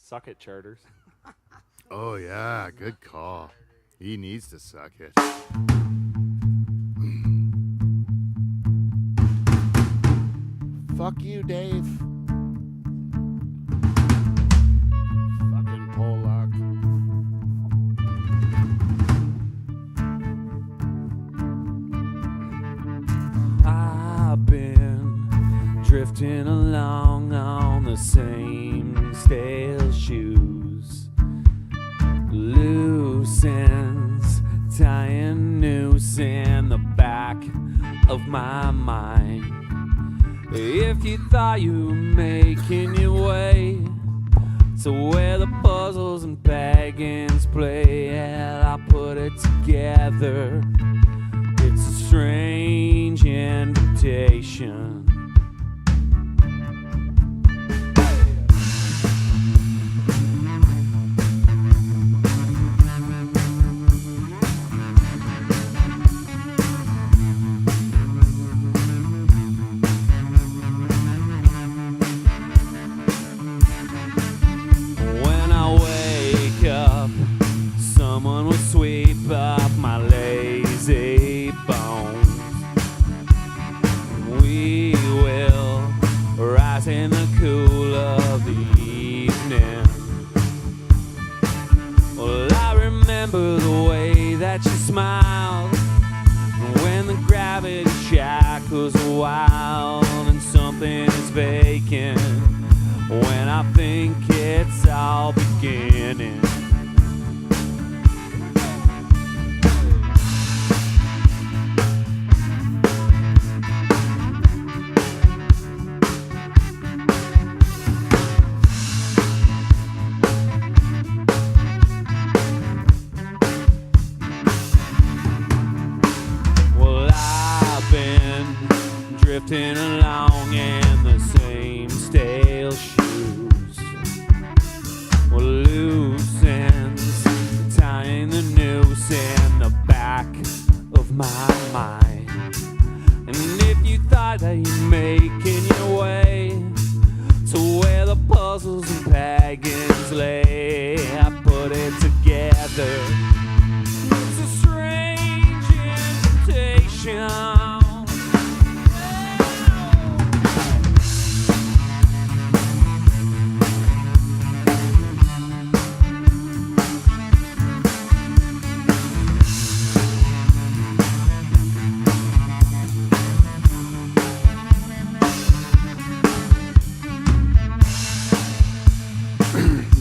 Suck it, Charters. Oh, yeah. Good call. He needs to suck it. Fuck you, Dave. Fucking Pollock. I've been drifting along on the same stale shoes. Loose ends, tying noose in the back of my mind. If you thought you were making your way to where the puzzles and pagans play, hell, I put it together. It's a strange invitation. When I wake up, someone will sweep up my lazy bones. We will rise in the cool of the evening. Well, I remember the way that you smiled when the gravity shackles are wild and something is vacant. When I think it's all beginning. Well, I've been drifting along in the same stale shoes. Well, loose ends, tying the noose in the back of my mind. And if you thought that you're making your way to where the puzzles and pagans lay, I put it together. It's a strange invitation.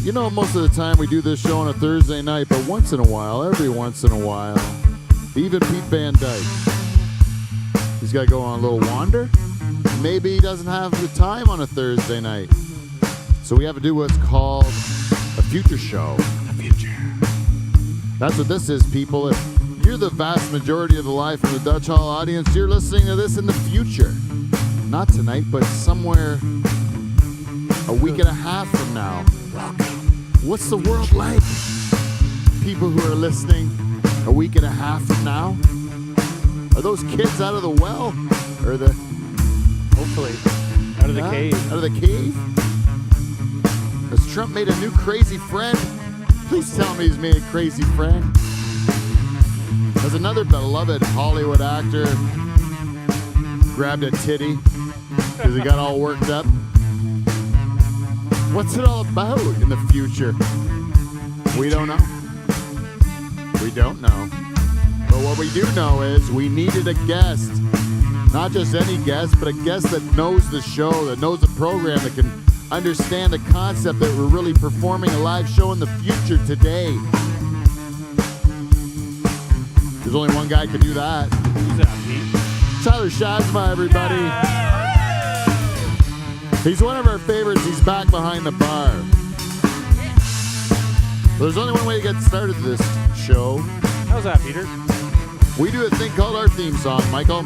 You know, most of the time we do this show on a Thursday night, but once in a while, every once in a while, even Pete Van Dyke, he's got to go on a little wander. Maybe he doesn't have the time on a Thursday night. So we have to do what's called a future show. The future. That's what this is, people. If you're the vast majority of the Live from the Dutch Hall audience, you're listening to this in the future. Not tonight, but somewhere a week and a half from now. What's the world like? People who are listening a week and a half from now? Are those kids out of the well? Or the... Hopefully. Out of the cave. Out of the cave? Has Trump made a new crazy friend? Please tell me he's made a crazy friend. Has another beloved Hollywood actor grabbed a titty because he got all worked up? What's it all about in the future? We don't know. We don't know. But what we do know is we needed a guest. Not just any guest, but a guest that knows the show, that knows the program, that can understand the concept that we're really performing a live show in the future today. There's only one guy who can do that. Who's that, Pete? Tyler Shazma, everybody. He's one of our favorites. He's back behind the bar. There's only one way to get started this show. How's that, Peter? We do a thing called our theme song, Michael.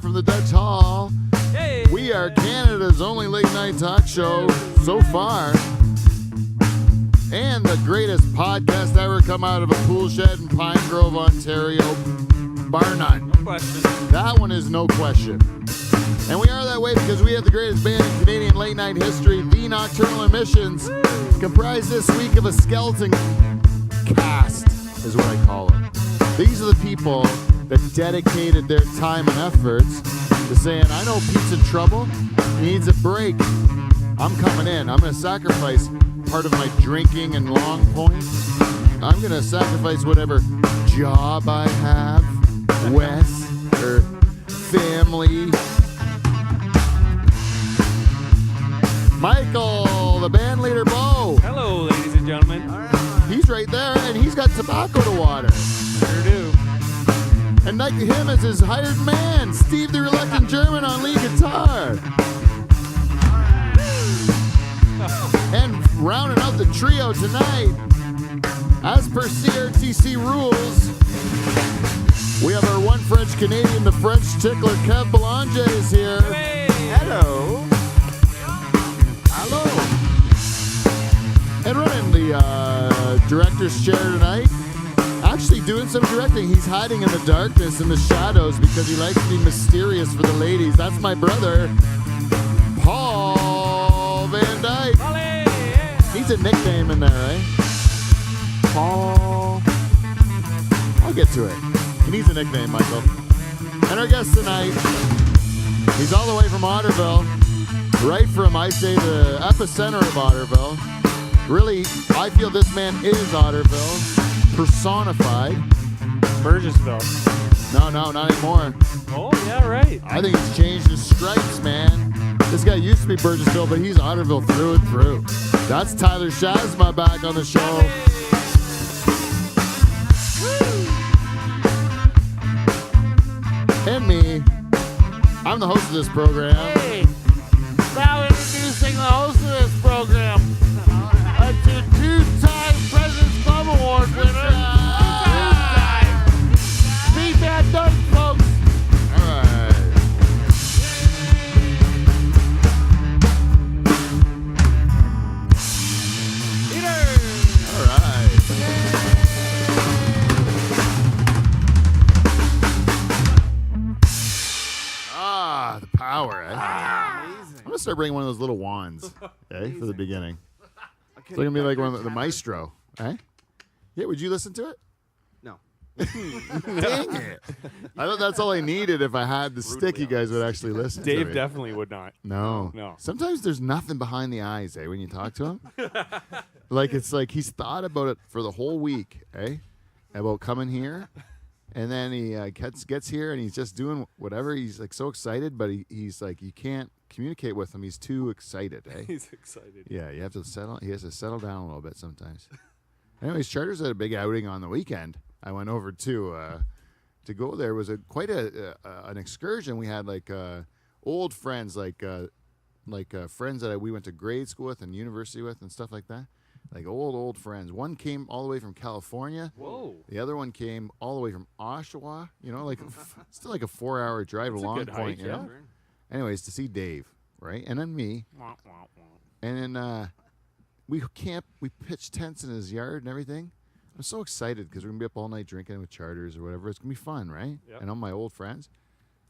live from the Dutch Hall. Hey. We are Canada's only late night talk show so far. And the greatest podcast ever come out of a pool shed in Pine Grove, Ontario. Bar none. No question. That one is no question. And we are that way because we have the greatest band in Canadian late night history, The Nocturnal Emissions, comprised this week of a skeleton cast, is what I call them. These are the people that dedicated their time and efforts to saying, I know Pete's in trouble, he needs a break. I'm coming in. I'm going to sacrifice part of my drinking and long point. I'm going to sacrifice whatever job I have, Wes, or family. Michael, the band leader, Bo. Hello, ladies and gentlemen. He's right there, and he's got tobacco to water. Sure do. And like him is his hired man, Steve the Reluctant German on lead guitar. And rounding out the trio tonight, as per CRTC rules, we have our one French Canadian, the French tickler, Kev Belanger is here. Hey. Hello. Hello. And running the director's chair tonight, actually doing some directing. He's hiding in the darkness, in the shadows, because he likes to be mysterious for the ladies. That's my brother, Paul Van Dyke. He's a nickname in there, right? Paul. I'll get to it. He needs a nickname, Michael. And our guest tonight, he's all the way from Otterville, right from, I say, the epicenter of Otterville. Really, I feel this man is Otterville, personified. Burgessville. No, not anymore. Oh, yeah, right. I think he's changed his stripes, man. This guy used to be Burgessville, but he's Otterville through and through. That's Tyler Shazma back on the show. And me. I'm the host of this program. Hey, now introducing the host of this program, a two-time President's Club Award winner. Pete Van Dyke, folks. All right. All right. Ah, the power, eh? I'm going to start bringing one of those little wands, eh, for the beginning. It's going to be like one of the maestro, eh? Yeah, would you listen to it? No. Dang it. I thought that's all I needed. If I had the stick, you guys would actually listen to Dave me. definitely would not. No. No. Sometimes there's nothing behind the eyes, eh, when you talk to him. Like, it's like he's thought about it for the whole week, eh, about coming here. And then he gets here and he's just doing whatever. He's like so excited, but he's like, you can't communicate with him. He's too excited, eh? He's excited. Yeah, you have to settle. He has to settle down a little bit sometimes. Anyways, Charters had a big outing on the weekend. I went over to go there. It was quite an excursion. We had like old friends, like friends that we went to grade school with and university with and stuff like that. Like old friends. One came all the way from California. Whoa. The other one came all the way from Oshawa. You know, like still like a 4-hour drive That's to a Long good Point. hike, You yeah. know. Anyways, to see Dave, right, and then me, Wah, wah, wah. and then we pitched tents in his yard and everything. I'm so excited because we're gonna be up all night drinking with Charters or whatever. It's gonna be fun, right? Yep. And all my old friends.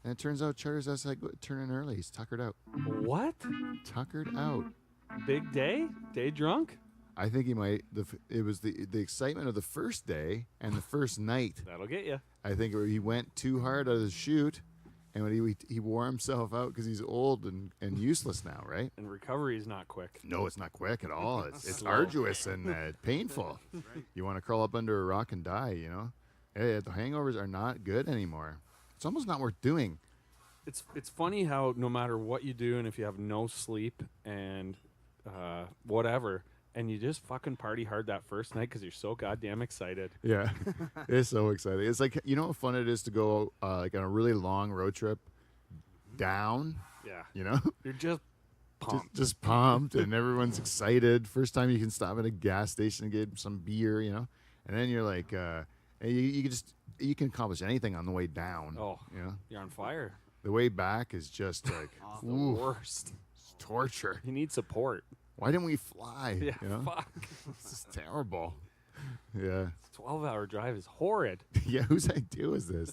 And it turns out Charters has to turn in early. He's tuckered out. What? Tuckered out. Big day? Day drunk? I think he might. It was the excitement of the first day and the first night. That'll get you. I think he went too hard on his shoot, and when he wore himself out because he's old and useless now, right? And recovery is not quick. No, it's not quick at all. It's Slow. arduous and painful. You want to crawl up under a rock and die, you know? Yeah, the hangovers are not good anymore. It's almost not worth doing. It's funny how no matter what you do, and if you have no sleep and whatever, and you just fucking party hard that first night because you're so goddamn excited. Yeah, it's so exciting. It's like, you know how fun it is to go like on a really long road trip down, Yeah. you know? You're just pumped. Just pumped, and everyone's excited. First time you can stop at a gas station and get some beer, you know? And then you're like, you can accomplish anything on the way down. Oh. You know? You're on fire. The way back is just like The ooh, worst. it's torture. You need support. Why didn't we fly? Yeah, You know? fuck. This is terrible. Yeah. 12-hour drive is horrid. Yeah, whose idea was this?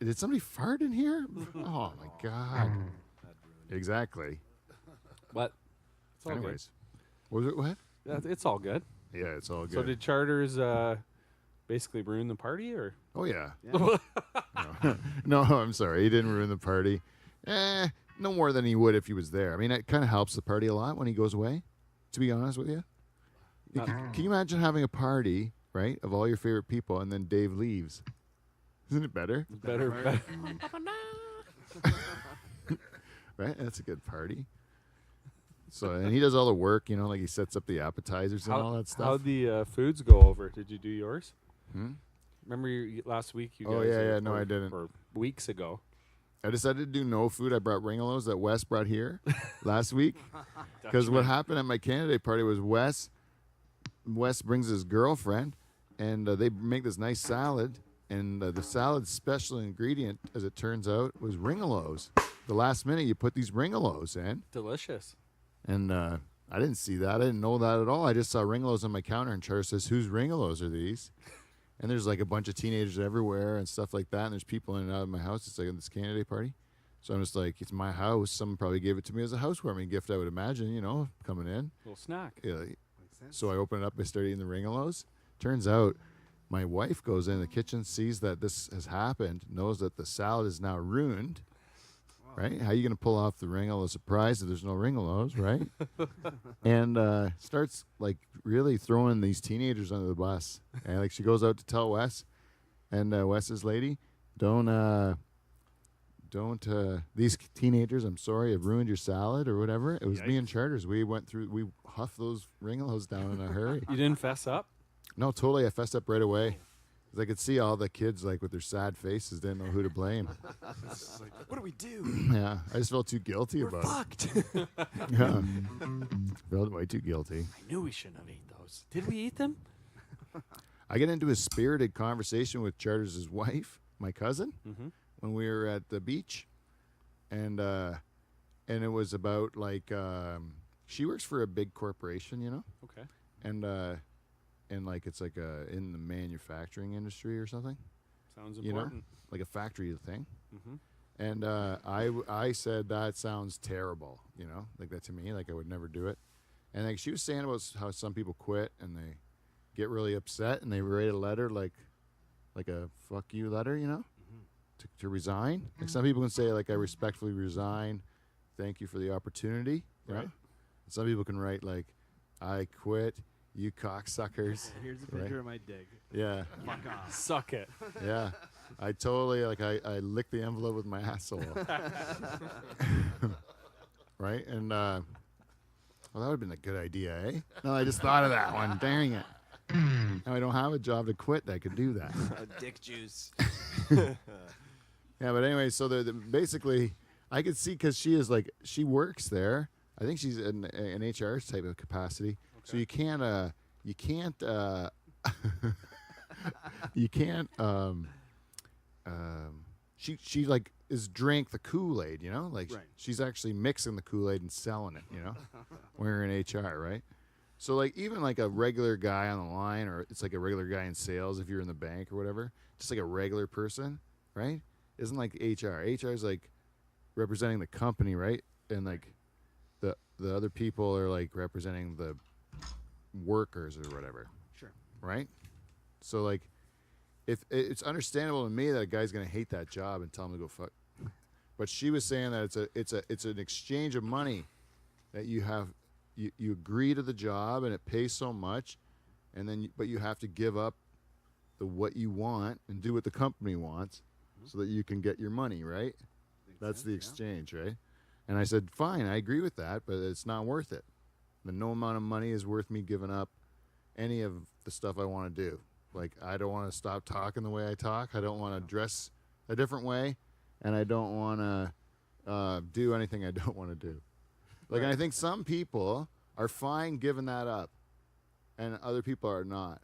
Did somebody fart in here? Oh my god. Exactly. But it's all Anyways. Was it what? good. It's all good. Yeah, it's all good. So did Charters basically ruin the party, or? Oh yeah. No, I'm sorry. He didn't ruin the party. No more than he would if he was there. I mean, it kind of helps the party a lot when he goes away, to be honest with you. Can you imagine having a party, right, of all your favorite people, and then Dave leaves? Isn't it better? Better. Right? That's a good party. So, and he does all the work, like he sets up the appetizers and all that stuff. How'd the foods go over? Did you do yours? Remember last week you guys? Oh, yeah. No, I didn't. Or weeks ago. I decided to do no food. I brought ringolos that Wes brought here last week. Because what happened at my candidate party was Wes brings his girlfriend, and they make this nice salad. And the salad's special ingredient, as it turns out, was ringolos. The last minute, you put these ringolos in. Delicious. And I didn't see that. I didn't know that at all. I just saw ringolos on my counter, and Charter says, "Whose ringolos are these?" And there's like a bunch of teenagers everywhere and stuff like that. And there's people in and out of my house. It's like at this candidate party. So I'm just like, it's my house. Someone probably gave it to me as a housewarming gift, I would imagine, coming in. Little snack. Yeah. So I open it up. I start eating the ringolos. Turns out my wife goes in the kitchen, sees that this has happened, knows that the salad is now ruined. Right? How are you going to pull off the ringolo surprise if there's no ringolos, right? And starts like really throwing these teenagers under the bus. And like she goes out to tell Wes, and Wes's lady, don't these teenagers, I'm sorry, have ruined your salad or whatever. It was me and Charters. We huffed those ringolos down in a hurry. You didn't fess up? No, totally. I fessed up right away. 'Cause I could see all the kids like with their sad faces, didn't know who to blame. Like, what do we do? Yeah, I just felt too guilty about Fucked. it. Yeah, felt way too guilty. I knew we shouldn't have ate those. Did we eat them? I get into a spirited conversation with Charters' wife, my cousin, when we were at the beach, and it was about like she works for a big corporation, Okay. and like it's like in the manufacturing industry or something, Sounds important. like a factory thing. Mm-hmm. And I said that sounds terrible, like that to me, like I would never do it. And like she was saying about how some people quit and they get really upset and they write a letter like a fuck you letter, to resign. Like some people can say like I respectfully resign, thank you for the opportunity, Right. And some people can write like I quit, you cocksuckers. Here's a picture of my dick. Yeah. Fuck off. Suck it. Yeah, I totally I licked the envelope with my asshole. Right, and well, that would have been a good idea, eh? No, I just thought of that one. Dang it! Now I don't have a job to quit that could do that. Dick juice. Yeah, but anyway, so basically, I could see because she works there. I think she's in an HR type of capacity. So you can't she like is drank the Kool-Aid, like Right. she's actually mixing the Kool-Aid and selling it, when you're in HR, right? So like even like a regular guy on the line, or it's like a regular guy in sales if you're in the bank or whatever, just like a regular person, right? Isn't like HR. HR is like representing the company, right? And like the other people are like representing the workers or whatever. Sure. Right? So like if it's understandable to me that a guy's gonna hate that job and tell him to go fuck. But she was saying that it's an exchange of money that you have you agree to the job and it pays so much, and then but you have to give up what you want and do what the company wants so that you can get your money, right? That's the exchange, right? And I said, fine, I agree with that, but it's not worth it. No amount of money is worth me giving up any of the stuff I want to do. Like, I don't want to stop talking the way I talk. I don't want to dress a different way. And I don't want to do anything I don't want to do. Like, and I think some people are fine giving that up, and other people are not.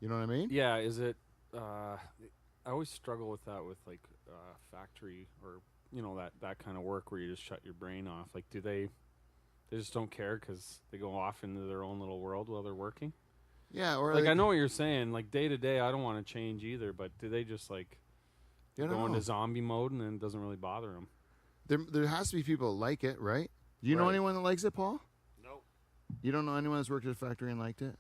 You know what I mean? Yeah, is it I always struggle with that with like factory or that kind of work where you just shut your brain off? Like, do they just don't care because they go off into their own little world while they're working? Yeah, or Like, I know what you're saying. Like, day to day, I don't want to change either. But do they just like go into zombie mode and then it doesn't really bother them? There has to be people that like it, right? Do you know anyone that likes it, Paul? Nope. You don't know anyone that's worked at a factory and liked it?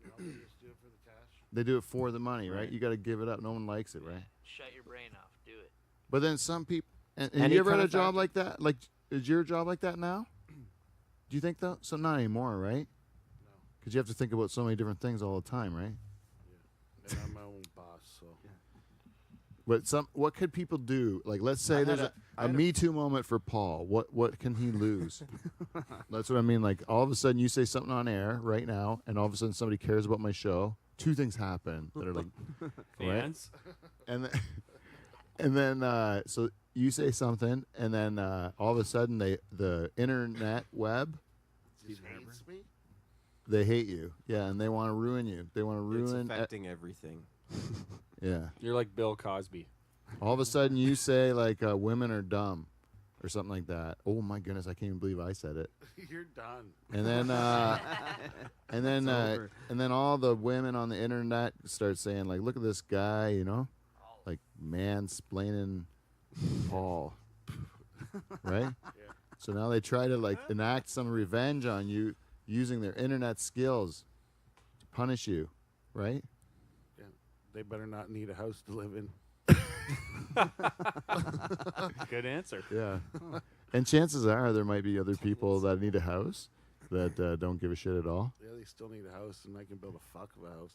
No, they just do it for the cash. They do it for the money, right? You got to give it up. No one likes it, right? Shut your brain off. Do it. But then some people. And Any you ever had kind a of job factory? like that? Like, is your job like that now? Do you think though? So not anymore, right? No. Because you have to think about so many different things all the time, right? And I'm my own boss, so. But what could people do? Like, let's say had there's a- a Me Too moment for Paul. What can he lose? That's what I mean. Like, all of a sudden you say something on air right now, and all of a sudden somebody cares about my show. Two things happen that are like, right? Fans? And then, so you say something, and then all of a sudden the internet web, Just hates me? they hate you. Yeah, and they want to ruin you. They want to It's ruin. affecting everything. Yeah. You're like Bill Cosby. All of a sudden you say like women are dumb, or something like that. Oh my goodness, I can't even believe I said it. You're done. And then and then all the women on the internet start saying like, look at this guy, like mansplaining Paul, right? Yeah. So now they try to like enact some revenge on you using their internet skills to punish you, right? Yeah. They better not need a house to live in. Good answer. Yeah. And chances are there might be other people that need a house that don't give a shit at all. Yeah, they still need a house, and I can build a fuck of a house.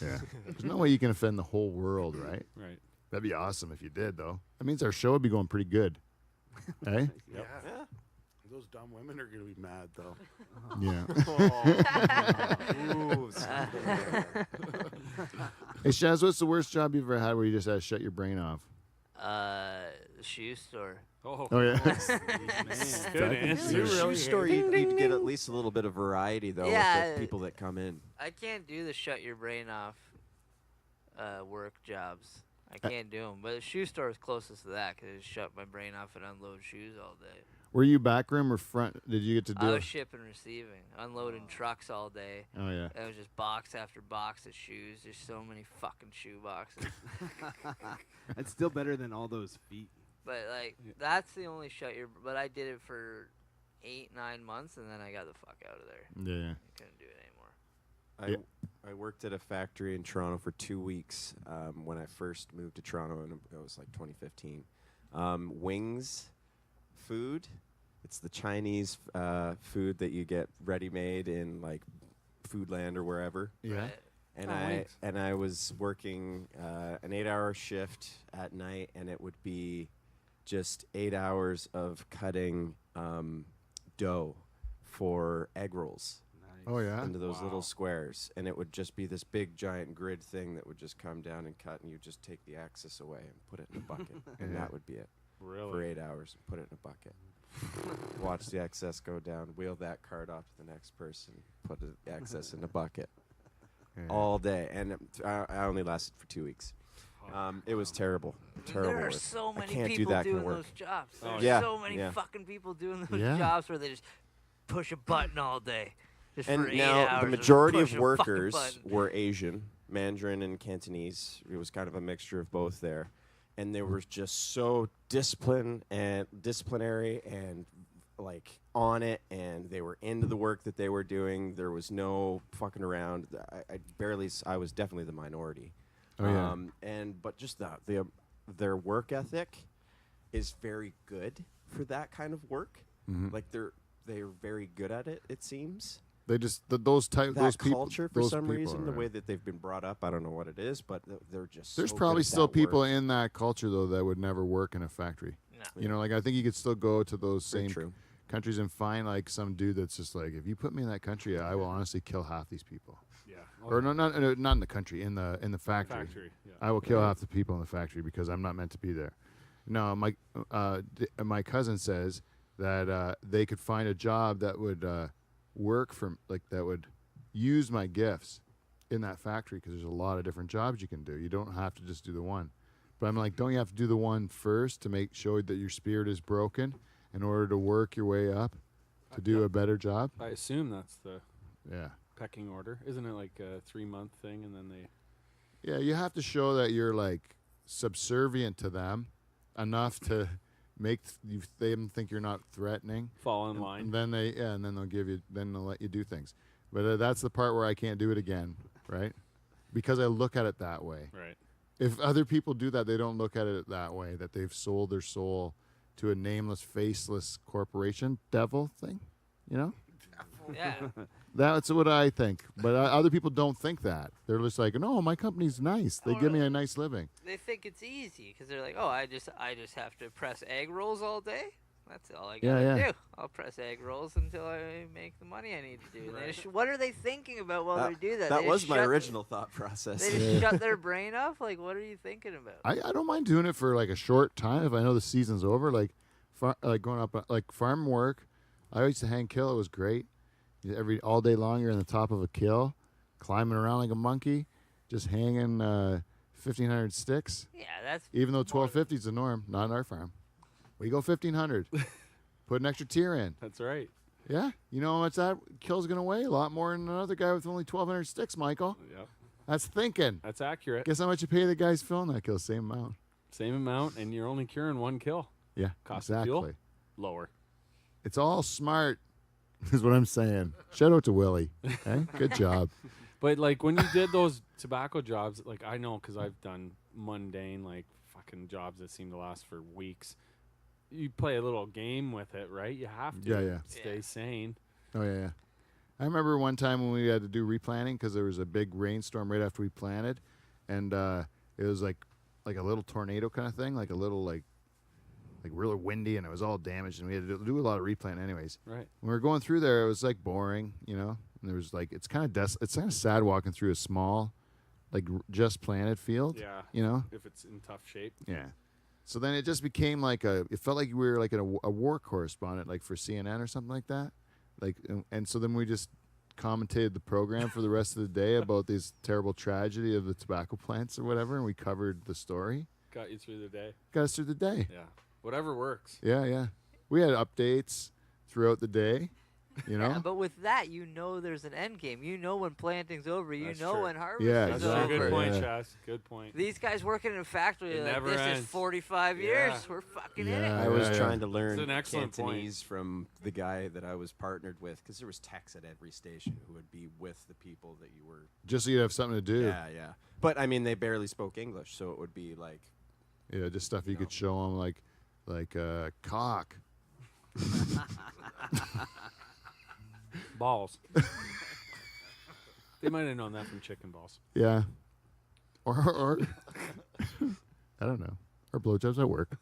Yeah. There's no way you can offend the whole world, right? Right. That'd be awesome if you did, though. That means our show would be going pretty good. Eh? Yeah. Those dumb women are going to be mad, though. Yeah. Ooh, Hey, Shaz, what's the worst job you've ever had where you just had to shut your brain off? Shoe store. Oh, Oh, yeah. man. Good answer. Your shoe store, you'd get at least a little bit of variety, though, Yeah. with the people that come in. I can't do the shut your brain off work jobs. I can't do them. But the shoe store is closest to that because I just shut my brain off and unload shoes all day. Were you backroom or front? Did you get to do I it? was shipping and receiving, unloading trucks all day. Oh, yeah. It was just box after box of shoes. There's so many fucking shoe boxes. It's still better than all those feet. But like that's the only shut your. But I did it for 8-9 months, and then I got the fuck out of there. Yeah. I couldn't do it anymore. I worked at a factory in Toronto for 2 weeks when I first moved to Toronto, and it was like 2015. Wings food. It's the Chinese food that you get ready-made in like Foodland or wherever. Yeah. Right. And I was working an 8-hour shift at night, and it would be just 8 hours of cutting dough for egg rolls Oh, yeah. into those little squares, and it would just be this big giant grid thing that would just come down and cut, and you just take the axis away and put it in a bucket, and that would be it for Really? 8 hours. Put it in a bucket. Watch the excess go down. Wheel that cart off to the next person. Put the excess in a bucket. Yeah. All day, and I only lasted for 2 weeks. It was terrible. Terrible. There are work. so I many can't do people that kind doing of work. those jobs. Oh, There's yeah. so many Yeah. fucking people doing those Yeah. jobs where they just push a button all day. Just And for 8 now hours the and majority push of a fucking workers button. were Asian, Mandarin and Cantonese. It was kind of a mixture of both there, and they were just so disciplinary and like on it, and they were into the work that they were doing. There was no fucking around. I was definitely the minority. Oh, yeah. But just their work ethic is very good for that kind of work. Mhm. Like they're very good at it. It seems They just those that people. culture for those some people reason, the are- way that they've been brought up. I don't know what it is, but they're just. There's so probably good at still that people work. in that culture though that would never work in a factory. No. You know, like I think you could still go to those Very same true. countries and find like some dude that's just like, if you put me in that country, I will honestly kill half these people. Yeah. Or not in the country, in the factory. Factory. Yeah. I will kill half the people in the factory because I'm not meant to be there. No, my cousin says that they could find a job that would work for that would use my gifts in that factory because there's a lot of different jobs you can do. You don't have to just do the one. But I'm like, don't you have to do the one first to show that your spirit is broken in order to work your way up to do a better job? I assume that's the Yeah. pecking order. Isn't it like a 3-month thing and then they... Yeah, you have to show that you're like subservient to them enough to make them think you're not threatening. Fall in line. And then they'll let you do things. But that's the part where I can't do it again, right? Because I look at it that way. Right. If other people do that, they don't look at it that way, that they've sold their soul to a nameless, faceless corporation devil thing, you know? Yeah. That's what I think. But other people don't think that. They're just like, no, my company's nice. They give me a nice living. They think it's easy because they're like, oh, I just have to press egg rolls all day. That's all I gotta do. I'll press egg rolls until I make the money I need to do. Right. What are they thinking about while they do that? That They was just my shut- original thought process. They just shut their brain off. Like, what are you thinking about? I don't mind doing it for like a short time if I know the season's over. Like going up like farm work. I used to hang kill. It was great. All day long you're on the top of a kill, climbing around like a monkey, just hanging 1,500 sticks. Yeah, that's Even though 1,250 is the norm, not on our farm. We go 1,500. Put an extra tier in. That's right. Yeah, you know how much that kill's gonna weigh? A lot more than another guy with only 1,200 sticks, Michael. Yeah. That's thinking. That's accurate. Guess how much you pay the guys filling that kill? Same amount. Same amount, and you're only curing 1 kill. Yeah, Cost of exactly. fuel? Lower. It's all smart, is what I'm saying. Shout out to Willie. Okay, good job. But like when you did those tobacco jobs, like I know because I've done mundane like fucking jobs that seem to last for weeks. You play a little game with it, right? You have to Yeah. stay sane. Oh yeah. I remember one time when we had to do replanting because there was a big rainstorm right after we planted, and it was like a little tornado kind of thing, like a little like really windy, and it was all damaged, and we had to do a lot of replant anyways. Right. When we were going through there, it was like boring, you know. And there was like it's kind of sad walking through a small, like just planted field. Yeah. You know. If it's in tough shape. Yeah. So then it just became like it felt like we were like a war correspondent, like for CNN or something like that. Like, and so then we just commentated the program for the rest of the day about this terrible tragedy of the tobacco plants or whatever, and we covered the story. Got you through the day. Got us through the day. Yeah. Whatever works. Yeah. We had updates throughout the day, you know. Yeah, but with that, you know there's an end game. You know when planting's over. You That's know true. when harvest Yeah, is That's exactly. a good over. point, Yeah. Chas. Good point. These guys working in a factory, It like, never this is ends. 45 Yeah. years. We're fucking in Yeah. it. I was yeah. trying to learn It's an excellent point. Cantonese from the guy that I was partnered with because there was techs at every station who would be with the people that you were. Just so you'd have something to do. Yeah. But I mean, they barely spoke English, so it would be like. Yeah, just stuff you could show them, like cock. Balls. They might have known that from chicken balls. Yeah. Or I don't know. Or blowjobs at work.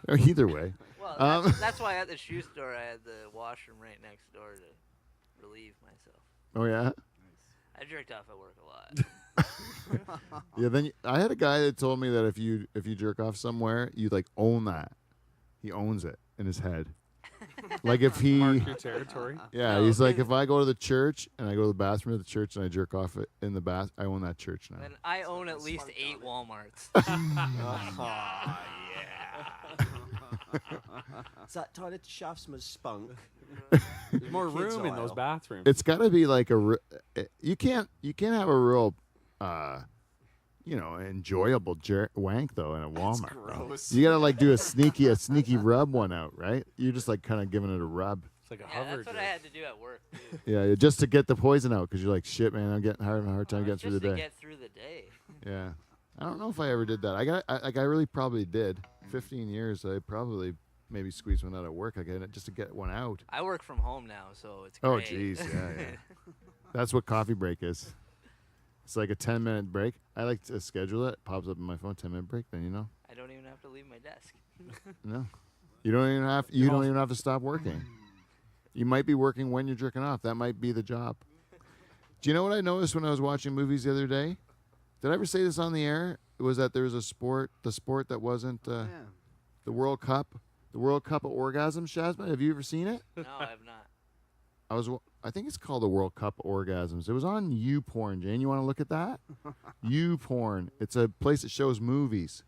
Either way. Well, that's why at the shoe store I had the washroom right next door to relieve myself. Oh yeah. I jerked off at work a lot. Yeah. Then I had a guy that told me that if you jerk off somewhere, you like own that. He owns it in his head. Like if he. Mark your territory. Yeah, he's like, if I go to the church and I go to the bathroom at the church and I jerk off it in the bath, I own that church now. And I own at least 8 Walmarts. Is that Tyler Shazma's spunk? There's more Kids room in those aisle. bathrooms. It's got to be like you can't have a real, enjoyable wank though in a Walmart. gross. You gotta like do a sneaky rub one out, right? You're just like kind of giving it a rub. It's like a Yeah, hover that's what jerk. I had to do at work, too. Yeah, just to get the poison out because you're like, shit, man, I'm having a hard time getting It's through just the to day. get through the day. Yeah, I don't know if I ever did that. I really probably did. 15 years, I probably maybe squeezed one out at work again just to get one out. I work from home now, so it's Oh, great. jeez, yeah. That's what coffee break is. It's like a 10-minute break. I like to schedule it. Pops up on my phone, 10-minute break. Then you know. I don't even have to leave my desk. No, you don't even have to stop working. You might be working when you're jerking off. That might be the job. Do you know what I noticed when I was watching movies the other day? Did I ever say this on the air? It was that there was the sport that wasn't the World Cup, the World Cup of Orgasm. Shazma, have you ever seen it? No, I have not. I think it's called the World Cup of Orgasms. It was on YouPorn, Jane. You want to look at that? YouPorn. It's a place that shows movies.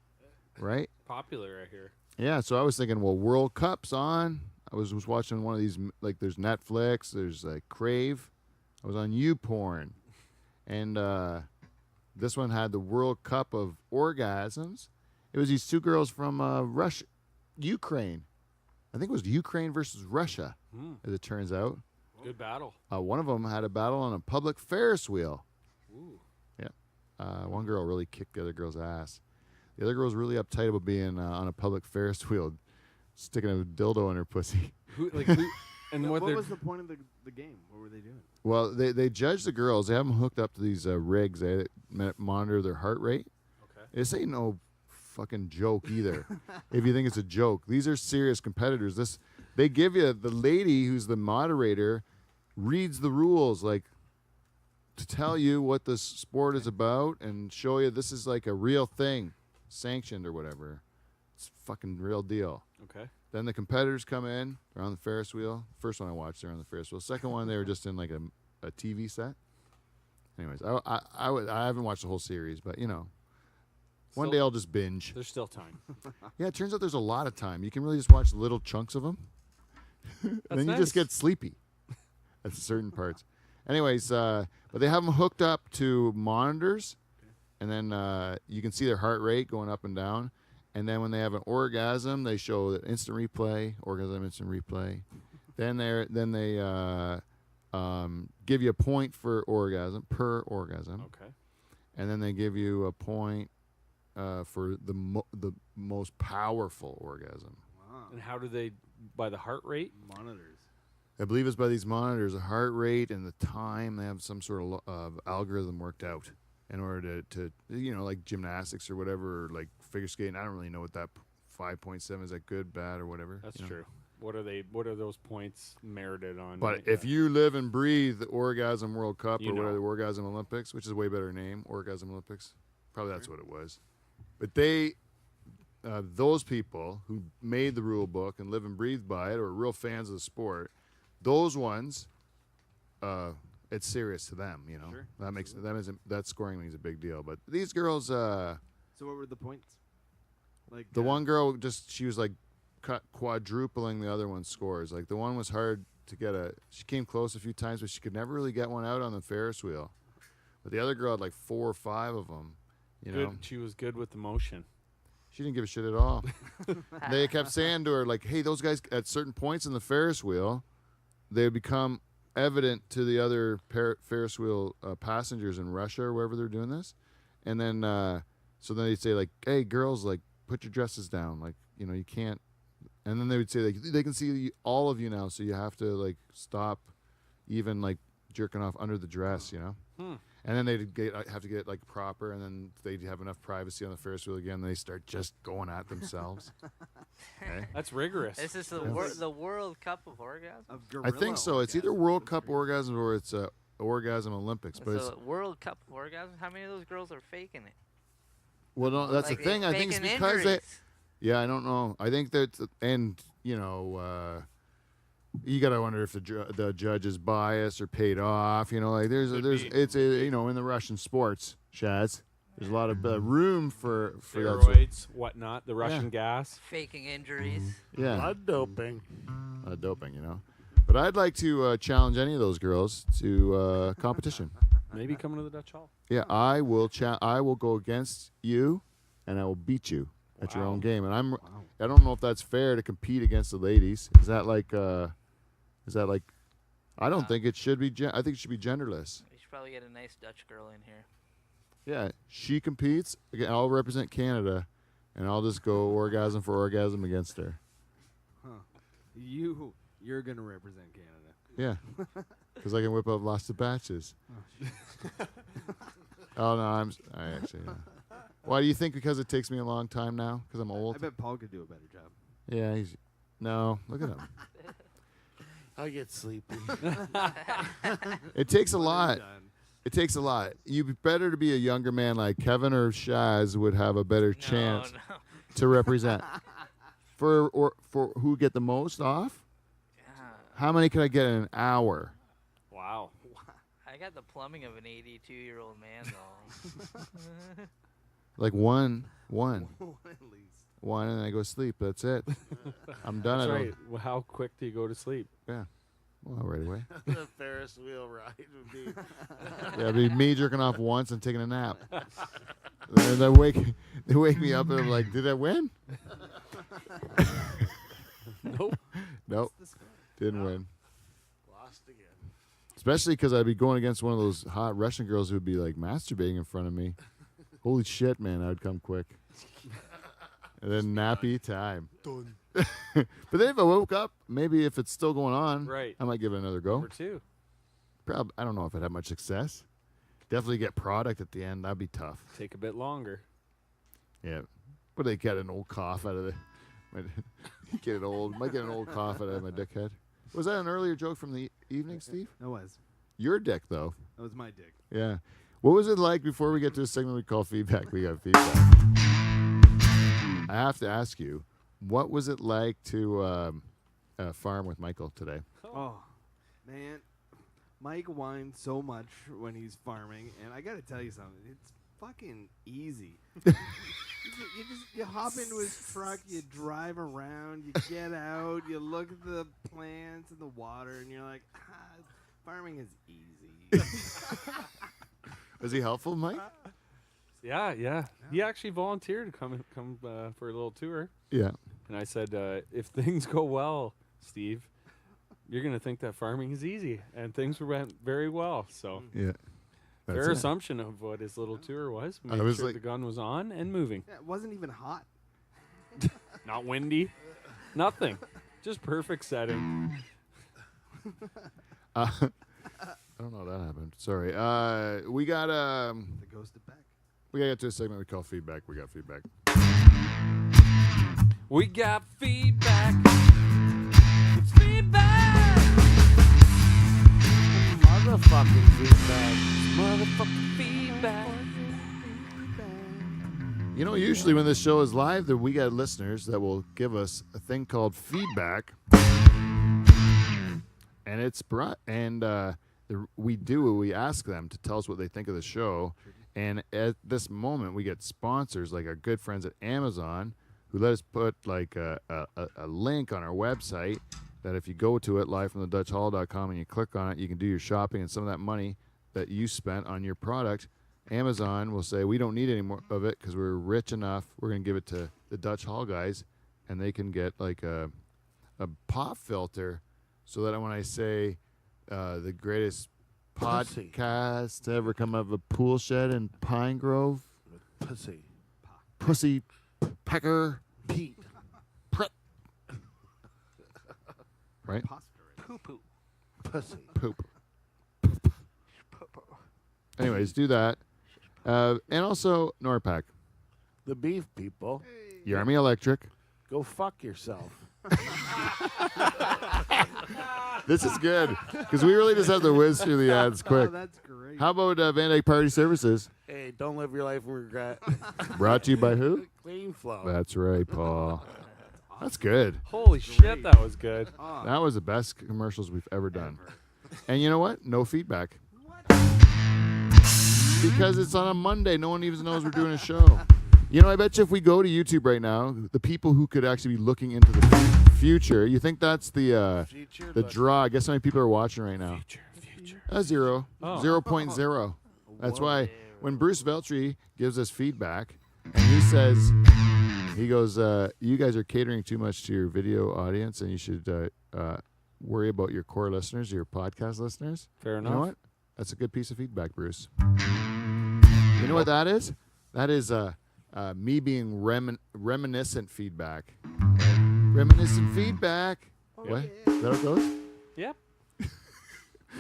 right? Popular right here. Yeah, so I was thinking, well, World Cup's on. I was watching one of these, like there's Netflix, there's Crave. I was on YouPorn. And this one had the World Cup of Orgasms. It was these two girls from Ukraine. I think it was Ukraine versus Russia, as it turns out. Good battle. One of them had a battle on a public Ferris wheel. Ooh. Yeah. One girl really kicked the other girl's ass. The other girl was really uptight about being on a public Ferris wheel, sticking a dildo in her pussy. And What what was the point of the game? What were they doing? Well, they judge the girls. They have them hooked up to these rigs. They monitor their heart rate. Okay. This ain't no fucking joke either. If you think it's a joke, these are serious competitors. They give you the lady who's the moderator reads the rules like to tell you what the sport is about and show you this is like a real thing, sanctioned or whatever. It's a fucking real deal. Okay. Then the competitors come in. They're on the Ferris wheel. First one I watched, they're on the Ferris wheel. Second one, they were just in like a TV set. Anyways, I haven't watched the whole series, but one day I'll just binge. There's still time. Yeah, it turns out there's a lot of time. You can really just watch little chunks of them. Then you just nice. get sleepy at certain parts. Anyways, but they have them hooked up to monitors, and then you can see their heart rate going up and down. And then when they have an orgasm, they show the instant replay, orgasm, instant replay. Then they give you a point for orgasm, per orgasm. Okay. And then they give you a point for the most powerful orgasm. Wow. And how do they, by the heart rate? Monitors. I believe it's by these monitors, the heart rate and the time. They have some sort of algorithm worked out in order to like gymnastics or whatever, or like figure skating. I don't really know what that 5.7 is. That good, bad, or whatever. That's true. What are those points merited on? But if you live and breathe the Orgasm World Cup You or whatever, know. the Orgasm Olympics, which is a way better name, Orgasm Olympics. Probably that's what it was. But they, those people who made the rule book and live and breathe by it, or are real fans of the sport, those ones, it's serious to them. Sure. That scoring means a big deal. But these girls, So what were the points? Like the one girl she was like quadrupling the other one's scores. Like the one was hard to get she came close a few times, but she could never really get one out on the Ferris wheel. But the other girl had like 4 or 5 of them. Good. She was good with the motion. She didn't give a shit at all. They kept saying to her like, "Hey, those guys at certain points in the Ferris wheel, they would become evident to the other Ferris wheel passengers in Russia or wherever they're doing this, and then so then they'd say like, "Hey, girls, like put your dresses down, like you can't." And then they would say like, they can see all of you now, so you have to like stop, even like jerking off under the dress, And then they'd have to get like proper, and then they'd have enough privacy on the Ferris wheel again. They start just going at themselves. Okay? That's rigorous. This is the World Cup of Orgasm. Of I think so. It's either World Cup orgasms or it's Orgasm Olympics. But it's So World Cup of Orgasm. How many of those girls are faking it? well, no, that's Like the thing. I think it's faking because they. injuries. Yeah, I don't know. I think that, and you gotta wonder if the judge is biased or paid off. Like it's in the Russian sports, Shaz. There's a lot of room for that. Steroids, whatnot, the Russian gas. Faking injuries. Yeah, Blood doping. doping. But I'd like to challenge any of those girls to competition. Maybe coming to the Dutch Hall. Yeah, I will. I will go against you, and I will beat you at your Wow. own game. And I don't know if that's fair to compete against the ladies. Is that like? I don't think it should be. I think it should be genderless. We should probably get a nice Dutch girl in here. Yeah, she competes. Again, I'll represent Canada, and I'll just go orgasm for orgasm against her. Huh. You're gonna represent Canada. Yeah, because I can whip up lots of batches. Oh no, I actually. Why do you think? Because it takes me a long time now? Because I'm old. I bet Paul could do a better job. Yeah, no. Look at him. I get sleepy. It takes a lot. Done. It takes a lot. You'd be better to be a younger man like Kevin or Shaz would have a better chance No. to represent. For who get the most off? How many can I get in an hour? Wow. I got the plumbing of an 82-year-old man, though. Like one, One at least. and then I go sleep. That's it. I'm done. That's I don't. right. Well, how quick do you go to sleep? Yeah. Well, right away. The Ferris wheel ride would be. Yeah, it'd be me jerking off once and taking a nap. And they wake me up and I'm like, did I win? Nope. Nope. Didn't win. Lost again. Especially because I'd be going against one of those hot Russian girls who'd be like masturbating in front of me. Holy shit, man, I would come quick. And then nappy time. Done. But then if I woke up, maybe if it's still going on, Right. I might give it another go. Number 2. I don't know if I'd have much success. Definitely get product at the end. That'd be tough. Take a bit longer. Yeah. But they get an old cough out of the... might get an old cough out of my dickhead. Was that an earlier joke from the evening, Steve? That was. Your dick, though. That was my dick. Yeah. What was it like before we get to a segment we call feedback? We got feedback. I have to ask you, what was it like to farm with Michael today? Oh, man. Mike whines so much when he's farming, and I got to tell you something. It's fucking easy. You hop into his truck, you drive around, you get out, you look at the plants and the water, and you're like, farming is easy. Was he helpful, Mike? Yeah. He actually volunteered to come for a little tour. Yeah. And I said, if things go well, Steve, you're going to think that farming is easy. And things went very well. So Yeah. fair assumption of what his little tour was. I Made was sure like- the gun was on and moving. Yeah, it wasn't even hot. Not windy. Nothing. Just perfect setting. I don't know how that happened. Sorry. We got The ghosted back. we got to get to a segment we call feedback. We got feedback. We got feedback. It's feedback. Motherfucking feedback. Motherfucking feedback. You know, usually when this show is live, that we got listeners that will give us a thing called feedback, and it's brought we ask them to tell us what they think of the show, and at this moment we get sponsors like our good friends at Amazon who let us put like a link on our website that if you go to it livefromthedutchhall.com and you click on it, you can do your shopping, and some of that money that you spent on your product, Amazon will say, we don't need any more of it because we're rich enough. We're going to give it to the Dutch Hall guys, and they can get like a pop filter so that when I say the greatest Pussy. podcast to ever come out of a pool shed in Pine Grove, Pussy. Pussy Pecker, Pete. right? Poo-poo. Pussy. Poop. Anyways, do that. And also NORPAC, The beef people. Yarmy Electric. Go fuck yourself. This is good because we really just have to whiz through the ads quick. Oh, that's great. How about Van Dyke Party Services? Hey, don't live your life in regret. Brought to you by who? Clean flow. That's right, Paul. That's good. Holy shit, that was good. Oh, That was the best commercials we've ever done. And you know what? No feedback. Because it's on a Monday. No one even knows we're doing a show. You know, I bet you if we go to YouTube right now, the people who could actually be looking into the future, you think that's the Future. the draw? Guess how many people are watching right now? Future. Zero. Oh. 0.0. That's Whoa. why when Bruce Veltri gives us feedback and he says, he goes, you guys are catering too much to your video audience and you should worry about your core listeners, your podcast listeners. Fair You know enough. what? That's a good piece of feedback, Bruce. You know what that is? That is me being reminiscent feedback. Reminiscent feedback. What? Is that how it goes? Yep.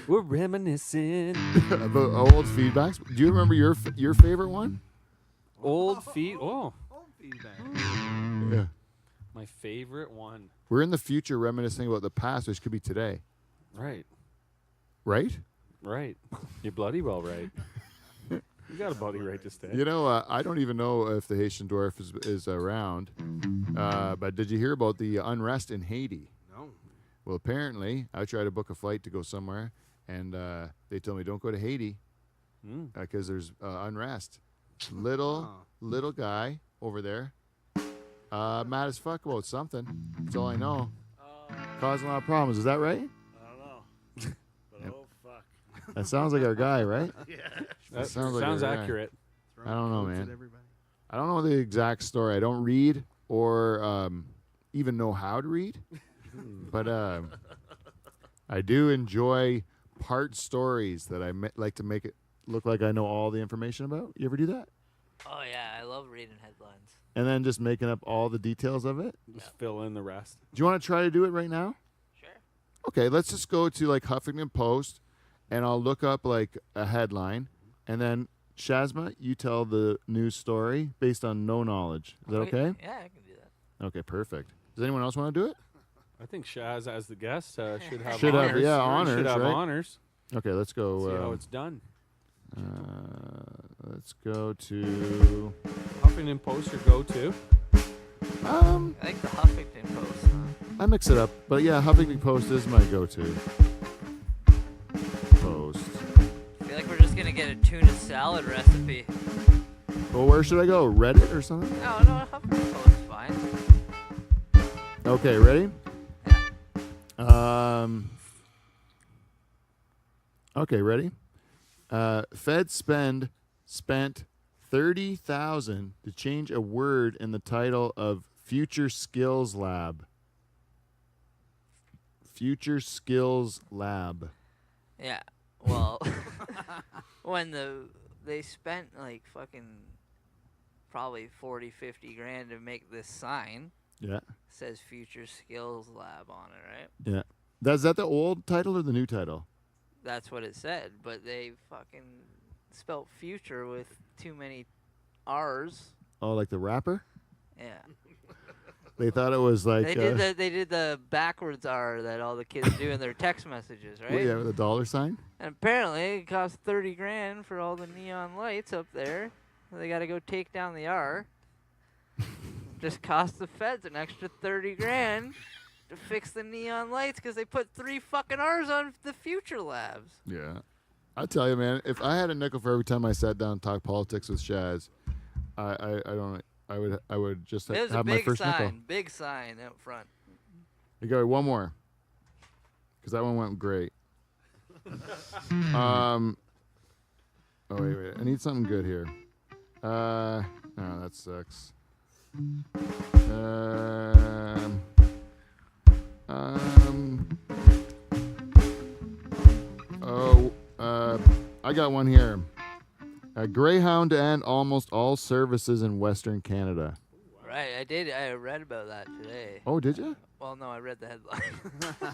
We're reminiscing. About old feedbacks. Do you remember your favorite one? Old feet. Oh, Home feedback. Yeah. my favorite one. We're in the future reminiscing about the past, which could be today. Right. Right? Right. You're bloody well right. You got a bloody right to stay. You know, I don't even know if the Haitian dwarf is around. But did you hear about the unrest in Haiti? No. Well, apparently, I tried to book a flight to go somewhere, and they told me don't go to Haiti Mm. because there's unrest. Little guy over there. Mad as fuck about something. That's all I know. Causing a lot of problems. Is that right? I don't know. But oh, fuck. That sounds like our guy, right? Yeah. That sounds like sounds our guy. accurate. I don't know, Coats at man. everybody. I don't know the exact story. I don't read or even know how to read. But I do enjoy part stories that I like to make it look like I know all the information about. You ever do that? Oh yeah, I love reading headlines. And then just making up all the details of it? Just fill in the rest. Do you want to try to do it right now? Sure. Okay, let's just go to like Huffington Post, and I'll look up like a headline, and then Shazma, you tell the news story based on no knowledge. Is that okay? Yeah, I can do that. Okay, perfect. Does anyone else want to do it? I think Shaz, as the guest, should have Should have, honors. yeah, Should honors, have right? honors. Okay, let's go. See how it's done. Let's go to. Huffington Post your go-to. I like the Huffington Post. I mix it up, but yeah, Huffington Post is my go-to. Post. I feel like we're just gonna get a tuna salad recipe. Well, where should I go? Reddit or something? No, Huffington Post is fine. Okay, ready? Okay, ready? Fed spent $30,000 to change a word in the title of Future Skills Lab. Future Skills Lab. Yeah. Well, when they spent like fucking probably 40, 50 grand to make this sign. Yeah. Says Future Skills Lab on it, right? Yeah. Is that the old title or the new title? That's what it said, but they fucking spelt future with too many R's. Oh, like the rapper? Yeah. They thought it was like... They did the backwards R that all the kids do in their text messages, right? Yeah, with a dollar sign? And apparently it cost 30 grand for all the neon lights up there. They got to go take down the R. Just cost the feds an extra 30 grand to fix the neon lights because they put 3 fucking R's on the future labs. Yeah. I tell you, man, if I had a nickel for every time I sat down and talked politics with Shaz, I would just It was have a my big first nickel. big sign out front. You got one more, because that one went great. Oh wait, I need something good here. No, that sucks. I got one here. Greyhound to end almost all services in Western Canada. Right, I did. I read about that today. Oh, did you? Well, no, I read the headline.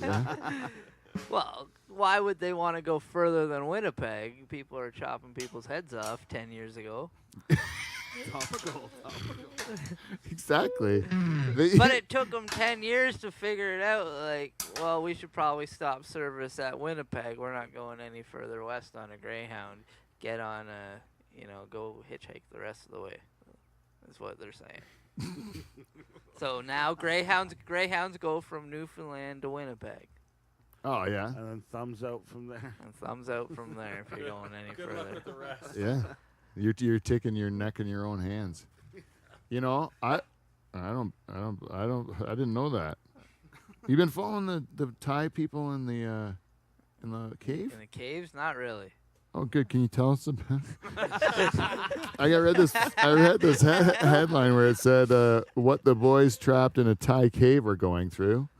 Yeah. Well, why would they want to go further than Winnipeg? People are chopping people's heads off 10 years ago. Topical. Exactly. But it took them 10 years to figure it out. Like, well, we should probably stop service at Winnipeg. We're not going any further west on a Greyhound. Get on a, go hitchhike the rest of the way. That's what they're saying. So now Greyhounds go from Newfoundland to Winnipeg. Oh, yeah. And then thumbs out from there. And thumbs out from there if you're going any Good further. luck with the rest. Yeah. You're taking your neck in your own hands. You know, I didn't know that. You been following the Thai people in the cave? In the caves? Not really. Oh, good. Can you tell us about? I read this headline where it said what the boys trapped in a Thai cave are going through.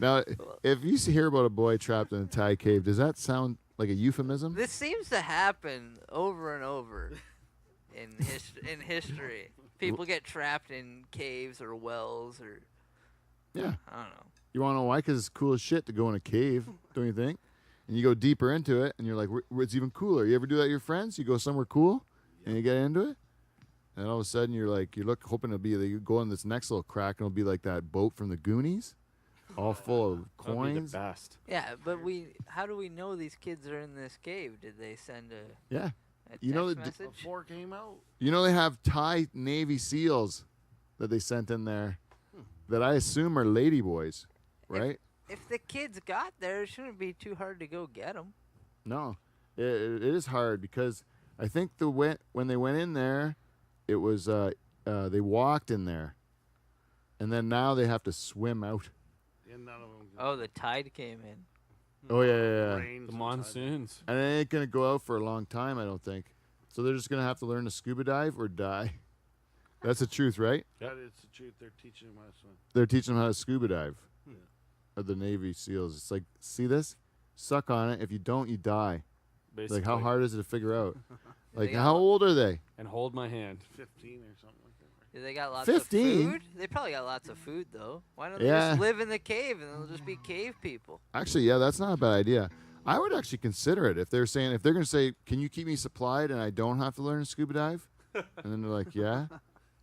Now, if you hear about a boy trapped in a Thai cave, does that sound like a euphemism? This seems to happen over and over in history. People get trapped in caves or wells or Yeah. I don't know. You want to know why? Because it's cool as shit to go in a cave, don't you think? And you go deeper into it, and you're like, it's even cooler. You ever do that with your friends? You go somewhere cool, and you get into it, and all of a sudden you're like, hoping it'll be, you go in this next little crack, and it'll be like that boat from the Goonies, all full of That'd be the coins. best. Yeah, but how do we know these kids are in this cave? Did they send a Yeah. text You know, message? Before it came out. You know they have Thai Navy SEALs that they sent in there that I assume are ladyboys, right? If the kids got there, it shouldn't be too hard to go get them. No. It is hard because I think when they went in there, it was they walked in there, and then now they have to swim out. Yeah, none of them. Oh, the tide came in. Oh yeah. Rains The and monsoons. And it ain't gonna go out for a long time, I don't think. So they're just gonna have to learn to scuba dive or die. That's the truth, right? That is the truth. They're teaching them how to swim. They're teaching them how to scuba dive. Of the Navy SEALs, it's like, see this? Suck on it. If you don't, you die. Basically. Like, how hard is it to figure out? Like, They got how old are they? And hold my hand. 15 or something like that. Do they got lots 15? of food? They probably got lots of food though. Why don't they Yeah. just live in the cave and they'll just be cave people? Actually, yeah, that's not a bad idea. I would actually consider it if they're going to say, "Can you keep me supplied and I don't have to learn to scuba dive?" And then they're like, "Yeah,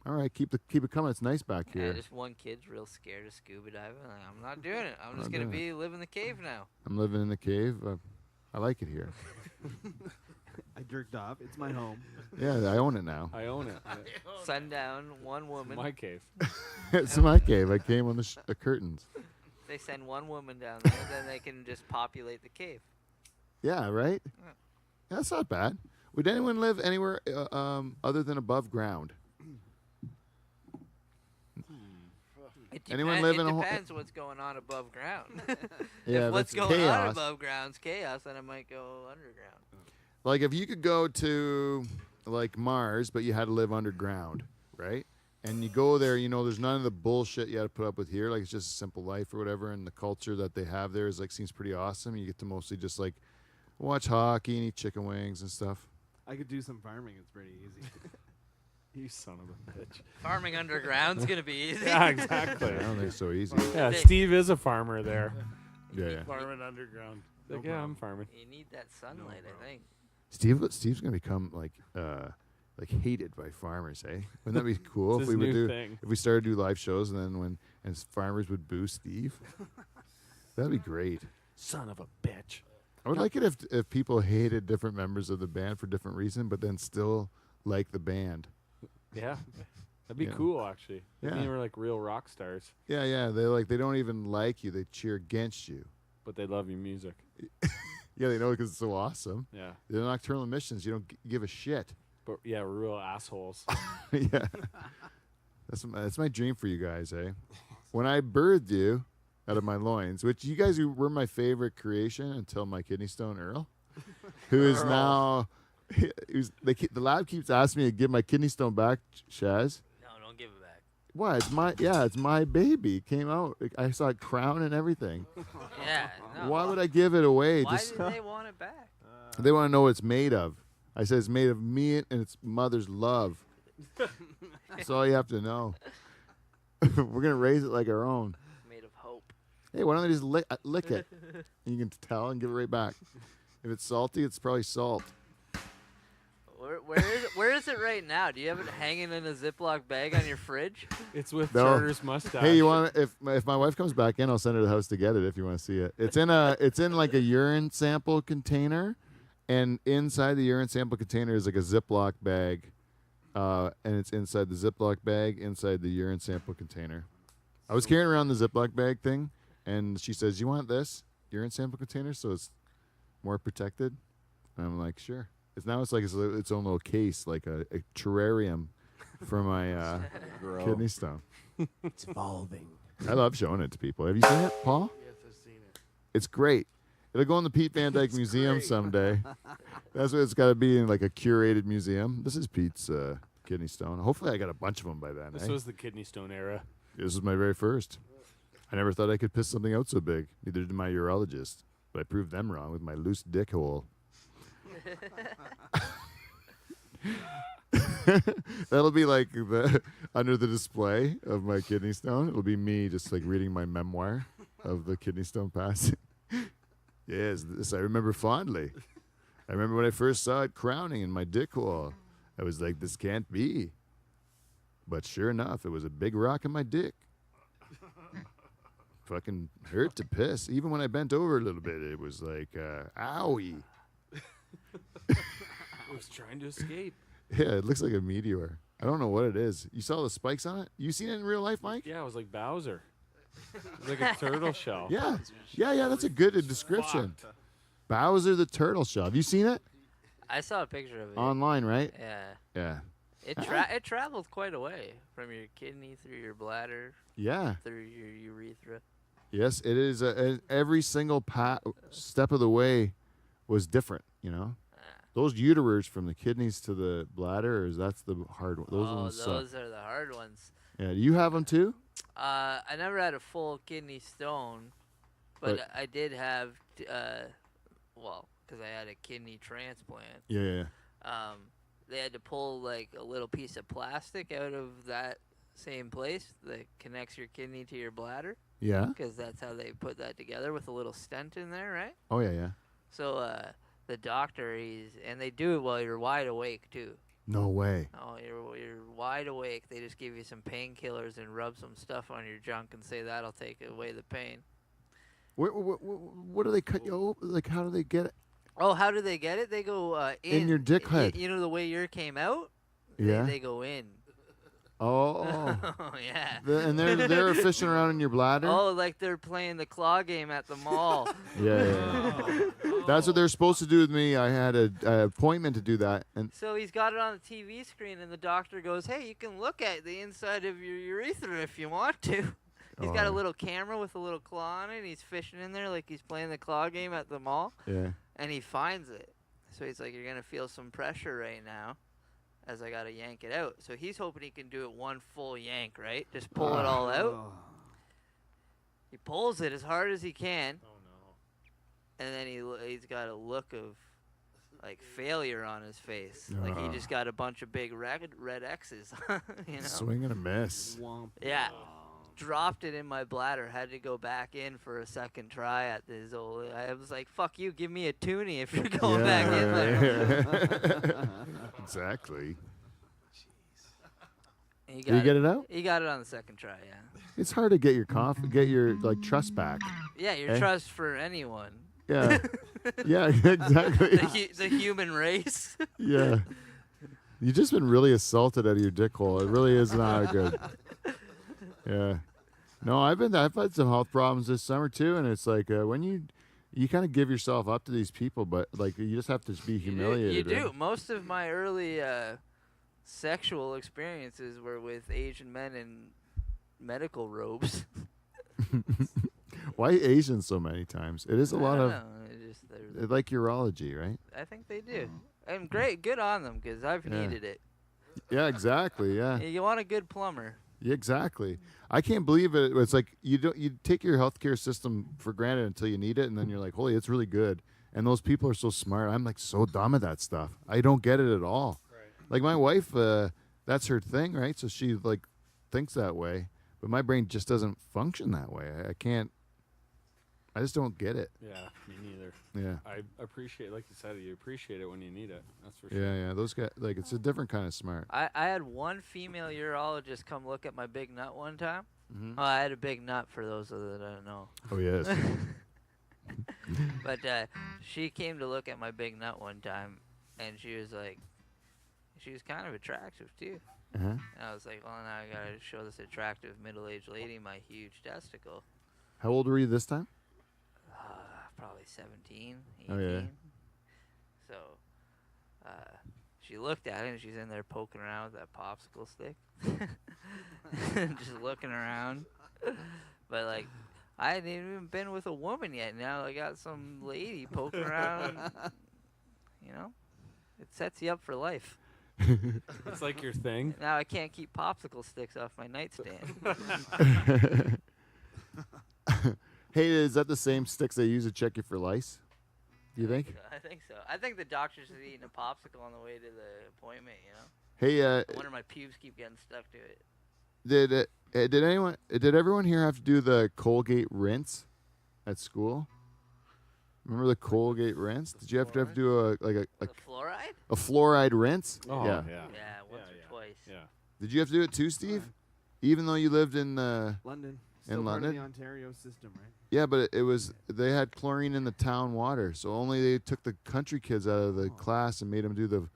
all right, keep it coming. It's nice back Yeah, here. just one kid's real scared of scuba diving. Like, I'm not doing it. I'm just Not gonna doing live in the cave now. I'm living in the cave. I like it here. I jerked off. It's my home. Yeah, I own it now. I own it. Sundown, one woman. My cave. It's my cave. I came on the curtains. They send one woman down there, then they can just populate the cave. Yeah, right. Yeah. That's not bad. Would anyone live anywhere other than above ground? Anyone live in a It ho- depends what's going on above ground. Yeah, if what's that's going on chaos. above ground's chaos, then it might go underground. Like if you could go to like Mars, but you had to live underground, right? And you go there, there's none of the bullshit you had to put up with here. Like it's just a simple life or whatever, and the culture that they have there is like seems pretty awesome. You get to mostly just like watch hockey and eat chicken wings and stuff. I could do some farming. It's pretty easy. You son of a bitch. Farming underground's gonna be easy. Yeah, exactly. I don't think it's so easy. Yeah, They- Steve is a farmer there. Yeah. Farming underground. Like, yeah, I'm farming. You need that sunlight, I think. Steve's gonna become like hated by farmers, eh? Wouldn't that be cool It's if we his would new do thing. if we started to do live shows and then farmers would boo Steve? That'd be great. Son of a bitch. I would like it if people hated different members of the band for different reason, but then still like the band. Yeah. That'd be Yeah. cool, actually. Yeah. You were like real rock stars, Yeah. They don't even like you; they cheer against you. but they love your music. Yeah, they know because it's so awesome. Yeah. They're nocturnal emissions. You don't give a shit. But yeah, we're real assholes. Yeah, that's my dream for you guys, eh? When I birthed you out of my loins, which you guys were my favorite creation until my kidney stone Earl, who is now. The lab keeps asking me to give my kidney stone back, Shaz. No, don't give it back. What? It's my baby. It came out. I saw it crown and everything. Yeah. No. Why would I give it away? Why Just did they want it back? they want to know what it's made of. I said it's made of meat and its mother's love. That's all you have to know. We're gonna raise it like our own. Made of hope. Hey, why don't they just lick it? And you can tell and give it right back. If it's salty, it's probably salt. Where is it right now? Do you have it hanging in a Ziploc bag on your fridge? It's with No. Charter's mustache. Hey, you want? If my wife comes back in, I'll send her to the house to get it. If you want to see it, it's in like a urine sample container, and inside the urine sample container is like a Ziploc bag, and it's inside the Ziploc bag inside the urine sample container. I was carrying around the Ziploc bag thing, and she says, "You want this urine sample container so it's more protected?" And I'm like, "Sure." It's like its own little case, like a terrarium for my kidney stone. It's evolving. I love showing it to people. Have you seen it, Paul? Yes, I've seen it. It's great. It'll go in the Pete Van Dyke Museum someday. That's what it's got to be, in like a curated museum. This is Pete's kidney stone. Hopefully I got a bunch of them by then. This eh? was the kidney stone era. This was my very first. I never thought I could piss something out so big. Neither did my urologist. But I proved them wrong with my loose dick hole. That'll be like under the display of my kidney stone. It'll be me just like reading my memoir of the kidney stone passing. Yes, this I remember fondly. I remember when I first saw it crowning in my dick hole. I was like, this can't be. But sure enough, it was a big rock in my dick. Fucking hurt to piss. Even when I bent over a little bit, it was like, owie. It was trying to escape. Yeah, it looks like a meteor. I don't know what it is. You saw the spikes on it? You seen it in real life, Mike? Yeah, it was like Bowser. It was like a turtle shell. Yeah. That's a good description. Bowser the Turtle Shell. Have you seen it? I saw a picture of it. Online, right? Yeah. Yeah. It travels quite a way from your kidney through your bladder Yeah. through your urethra. Yes, it is. Every single step of the way was different, you know? Those uterers from the kidneys to the bladder, that's the hard one. Those ones suck. Those are the hard ones. Yeah, do you have them too? I never had a full kidney stone, but I did have, because I had a kidney transplant. Yeah. They had to pull like a little piece of plastic out of that same place that connects your kidney to your bladder. Yeah. Because that's how they put that together with a little stent in there, right? Oh, yeah. So the doctor, and they do it while you're wide awake too. No way. Oh, you're wide awake. They just give you some painkillers and rub some stuff on your junk and say that'll take away the pain. What do they cut you open? Like, how do they get it? Oh, how do they get it? They go in your dick head. You know the way yours came out? Yeah. They go in. Oh. Yeah. And they're fishing around in your bladder? Oh, like they're playing the claw game at the mall. Yeah. That's what they're supposed to do with me. I had an appointment to do that. And So he's got it on the TV screen, and the doctor goes, hey, you can look at the inside of your urethra if you want to. He's got a little camera with a little claw on it, and he's fishing in there like he's playing the claw game at the mall. Yeah. And he finds it. So he's like, you're going to feel some pressure right now as I got to yank it out. So he's hoping he can do it one full yank, right? Just pull it all out. He pulls it as hard as he can. Oh, no. And then he's got a look of, like, failure on his face. Like he just got a bunch of big red X's, you know? Swing and a miss. Yeah. Dropped it in my bladder. Had to go back in for a second try at this old. I was like, "Fuck you! Give me a toonie if you're going back in there." Exactly. Did you get it out? He got it on the second try. Yeah. It's hard to get your like trust back. Yeah, your trust for anyone. Yeah. Yeah, exactly. The human race. Yeah. You've just been really assaulted out of your dick hole. It really is not good. Yeah. No, I've had some health problems this summer too, and it's like when you kind of give yourself up to these people, but like you just have to be humiliated. You do. Right? Most of my early sexual experiences were with Asian men in medical robes. Why Asian so many times? It is a lot of They like urology, right? I think they do. And good on them because I've needed it. Yeah, exactly. Yeah. You want a good plumber. Yeah, exactly. I can't believe it. It's like you take your healthcare system for granted until you need it, and then you're like, holy, it's really good. And those people are so smart. I'm like so dumb at that stuff. I don't get it at all. Right. Like my wife, that's her thing, right? So she like thinks that way, but my brain just doesn't function that way. I can't. I just don't get it. Yeah, me neither. Yeah. I appreciate, like you said, you appreciate it when you need it. That's for sure. Yeah. Those guys, like, it's a different kind of smart. I had one female urologist come look at my big nut one time. Mm-hmm. Oh, I had a big nut for those that don't know. Oh, yes. But she came to look at my big nut one time, and she was kind of attractive too. Uh-huh. And I was like, well, now I gotta show this attractive middle-aged lady my huge testicle. How old were you this time? Probably 17, 18. Oh, yeah. So she looked at it, and she's in there poking around with that popsicle stick. Just looking around. But, like, I hadn't even been with a woman yet. Now I got some lady poking around. You know? It sets you up for life. It's like your thing. Now I can't keep popsicle sticks off my nightstand. Hey, is that the same sticks they use to check you for lice? Do you think? I think so. I think the doctor's just eating a popsicle on the way to the appointment, you know? Hey, I wonder my pubes keep getting stuck to it. Did everyone here have to do the Colgate rinse at school? Remember the Colgate rinse? Did you have to do a fluoride? A fluoride rinse? Oh, yeah. Yeah, once or twice. Yeah. Did you have to do it too, Steve? Even though you lived in London. In Still part London? of the Ontario system, right? Yeah, but they had chlorine in the town water, so only they took the country kids out of the class and made them do the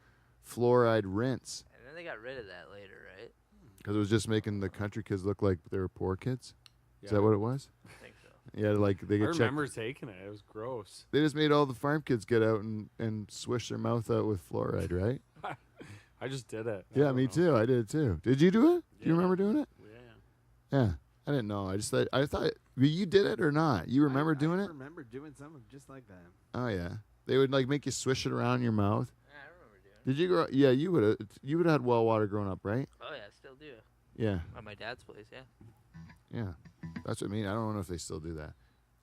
fluoride rinse. And then they got rid of that later, right? Because it was just making the country kids look like they were poor kids. Is that what it was? I think so. Yeah, like they I get checked. remember taking it. It was gross. They just made all the farm kids get out and swish their mouth out with fluoride, right? I just did it. I Yeah, don't me know. too. I did it too. Did you do it? Do you Yeah. remember doing it? Yeah. Yeah. I didn't know. I thought you did it or not. You remember doing I it? remember doing something just like that. Oh yeah. They would like make you swish it around your mouth. Yeah, I remember doing it. Did you grow? Yeah, you would have had well water growing up, right? Oh yeah, still do. Yeah. At my dad's place, yeah. Yeah. That's what I mean. I don't know if they still do that.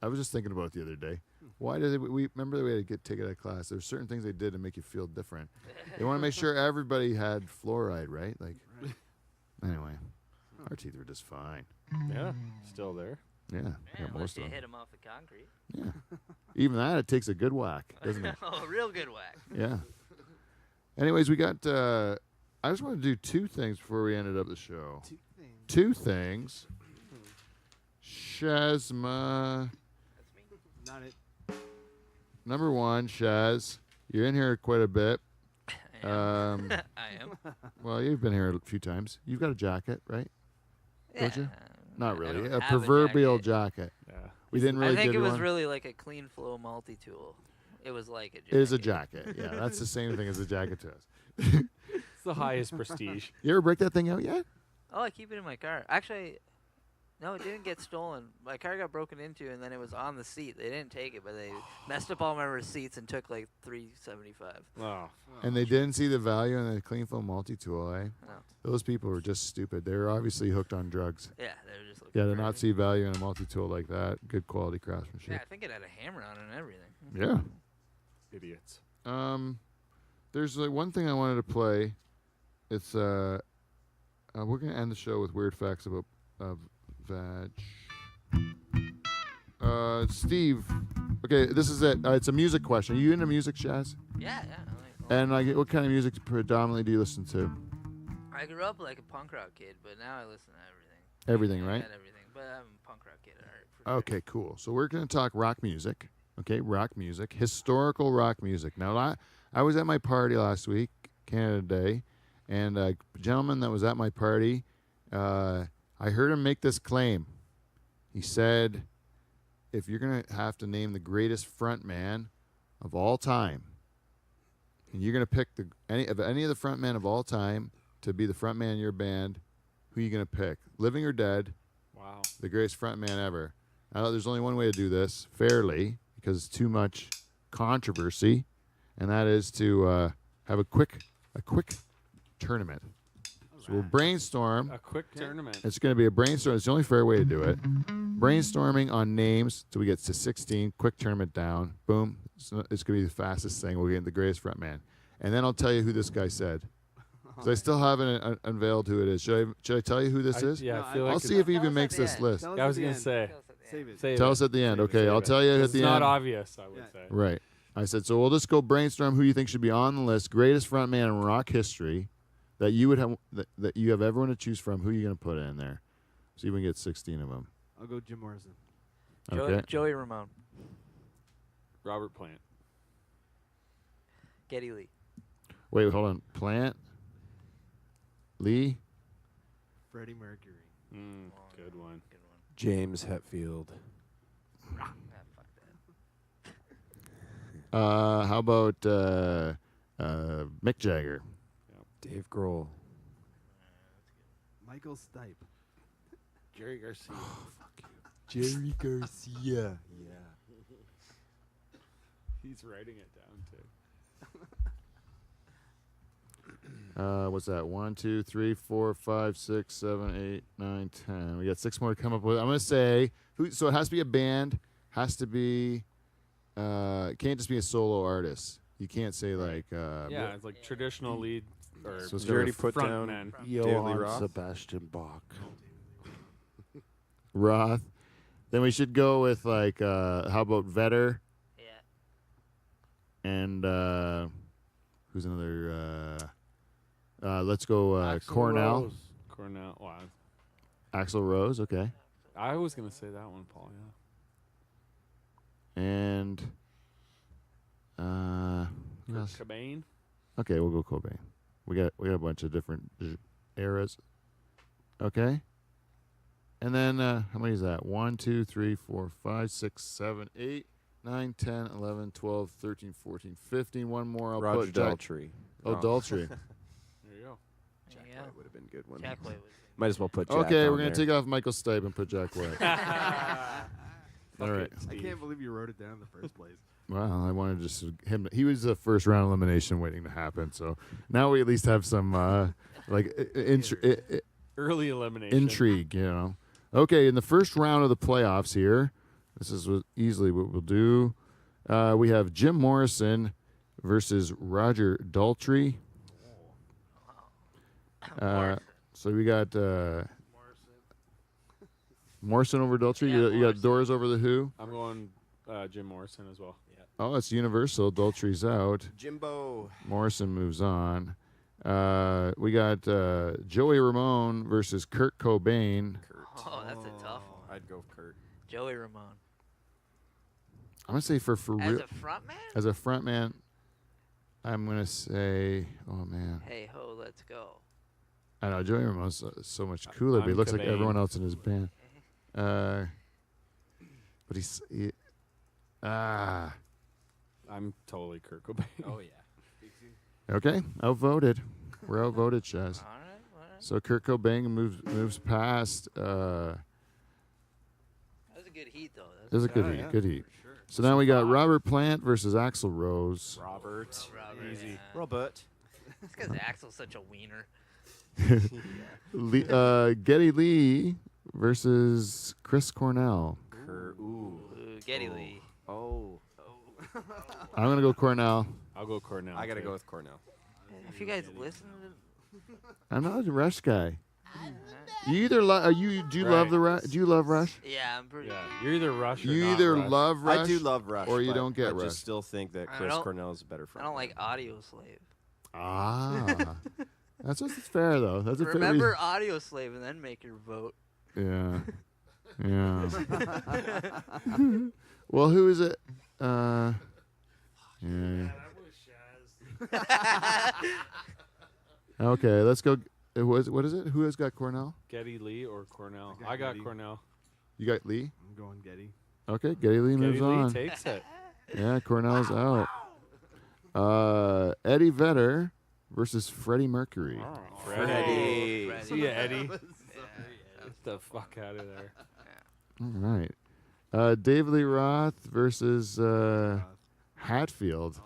I was just thinking about it the other day. Why did we remember we had to take it out of class? There's certain things they did to make you feel different. They want to make sure everybody had fluoride, right? Like, anyway, our teeth were just fine. Yeah, still there. Yeah, Yeah, got unless most you of them. hit him off the concrete. Yeah, even that it takes a good whack, doesn't it? Oh, real good whack. Yeah. Anyways, we got. I just want to do two things before we ended up the show. Two things. Shazma. That's me. Not it. Number one, Shaz, you're in here quite a bit. I am. I am. Well, you've been here a few times. You've got a jacket, right? Don't you? Not I really. don't A have proverbial jacket. jacket. Yeah. We didn't really I think give it you was one. really like a clean flow multi-tool. It was like a jacket. It is a jacket. Yeah, that's the same thing as a jacket to us. It's the highest prestige. You ever break that thing out yet? Oh, I keep it in my car. Actually, no, it didn't get stolen. My car got broken into, and then it was on the seat. They didn't take it, but they messed up all my receipts and took like $375. Oh, And they didn't see the value in the clean flow multi-tool, eh? No. Those people were just stupid. They were obviously hooked on drugs. Yeah, they were just looking. Yeah, to for not it. see value in a multi-tool like that. Good quality Yeah, craftsmanship. I think it had a hammer on it and everything. Yeah. idiots. There's like one thing I wanted to play. It's we're gonna end the show with weird facts about vag. Steve. Okay, this is it. It's a music question. Are you into music, Shaz? Yeah, yeah. And what kind of music predominantly do you listen to? I grew up like a punk rock kid, but now I listen to everything. Everything, I right? got everything, but I'm a punk rock kid at heart. For sure. Okay, cool. So we're going to talk rock music. Okay, rock music, historical rock music. Now, I was at my party last week, Canada Day, and a gentleman that was at my party, I heard him make this claim. He said, if you're going to have to name the greatest front man of all time, and you're going to pick any of the front men of all time to be the front man in your band, who are you going to pick? Living or dead? Wow. The greatest front man ever. Now, there's only one way to do this fairly, because it's too much controversy, and that is to have a quick tournament. So we'll brainstorm. A quick tournament. It's going to be a brainstorm. It's the only fair way to do it. Brainstorming on names till we get to 16. Quick tournament down. Boom. It's going to be the fastest thing. We'll get the greatest front man. And then I'll tell you who this guy said. Because I still haven't unveiled who it is. Should I tell you who this is? Yeah, No, I feel I- like I'll see if he Tell even us at makes the this end. list. Tell us I at was the gonna end. say. Save it. Save Tell it. us at the end. Save it, Okay, save I'll it. tell you at It's the not end. obvious, I would Yeah. say. Right. I said, so we'll just go brainstorm who you think should be on the list, greatest front man in rock history, that you would have that you have everyone to choose from. Who are you going to put in there? See if we can get 16 of them. I'll go Jim Morrison. Okay. Joey Ramone. Robert Plant. Geddy Lee. Wait, hold on. Plant. Lee. Freddie Mercury. Good one. Good one. James Hetfield. Ah, fuck that. How about Mick Jagger? Dave Grohl. Michael Stipe. Jerry Garcia. Jerry Garcia. Yeah. He's writing it down too. What's that? 1, 2, 3, 4, 5, 6, 7, 8, 9, 10. We got 6 more to come up with. I'm gonna say who. So it has to be a band. Has to be. It can't just be a solo artist. You can't say like. Yeah, it's like traditional lead or So it's You already gonna put down frontman. David Lee Johann Roth. Sebastian Bach. Roth. Then we should go with like. How about Vedder Yeah. and who's another? Let's go Axl Cornell. Rose. Cornell. Wow. Axl Rose. Okay. I was gonna say that one, Paul. Yeah. And who Kurt else? Cobain. Okay, we'll go Cobain. We got a bunch of different eras. Okay. And then how many is that? 1, 2, 3, 4, 5, 6, 7, 8, 9, 10, 11, 12, 13, 14, 15. One more. I'll Roger put Jack. Daltrey. Daltrey. There you go. Jack Yeah. White would have been a good one. Jack White was. Might as well put Jack Okay, on we're going to there. take off Michael Stipe and put Jack White. All right. I can't believe you wrote it down in the first place. Well, I wanted just him. He was a first round elimination waiting to happen. So now we at least have some Early elimination. intrigue, you know. Okay, in the first round of the playoffs here, this is easily what we'll do. We have Jim Morrison versus Roger Daltrey. So we got Morrison over Daltrey. Yeah, You got Doors over the Who. I'm going Jim Morrison as well. Yeah. Oh, it's Universal. Daltrey's out. Jimbo. Morrison moves on. We got Joey Ramone versus Kurt Cobain. Kurt. Oh, that's a tough one. I'd go Kurt. Joey Ramone. I'm gonna say for As real, a front man? as a front man, I'm gonna say, oh man, Hey ho, let's go. I know Joey Ramone's so much cooler, but he I'm looks like Cobain. everyone else in his band. But I'm totally Kurt Cobain. Oh, yeah. okay, outvoted. We're outvoted, Chaz. All right. So Kurt Cobain moves past. That was a good heat, though. It was a good Oh, heat. yeah, Good heat. for sure. So now we got Robert Plant versus Axl Rose. Robert. Easy. Easy. Robert. It's because Axel's such a wiener. Geddy Lee versus Chris Cornell. Kurt. Ooh. Ooh, Geddy Lee. Oh. I'm gonna go Cornell. I'll go Cornell. I got to too. go with Cornell. If you guys listen to I'm not a Rush guy. You either do you love the Rush? Do you love Rush? yeah, I'm pretty. Yeah, you're either Rush or You not either Rush. love Rush. I do love Rush. or you but don't get I Rush. just still think that I Chris don't- Cornell is a better I front. don't like Audio Slave. Ah, that's fair though. That's a Remember Audio Slave and then make your vote. fair. Yeah. Well, who is it? Yeah. Okay, let's go. What is it? Who has got Cornell? Geddy Lee or Cornell? I got I got Geddy. Cornell. You got Lee. I'm going Getty. Okay, Geddy Lee moves Geddy Lee on. takes it. Yeah, Cornell's out. Eddie Vedder versus Freddie Mercury. Freddie. Freddie. See ya, Eddie. Get the fuck out of there. All right. Dave Lee Roth versus Hatfield.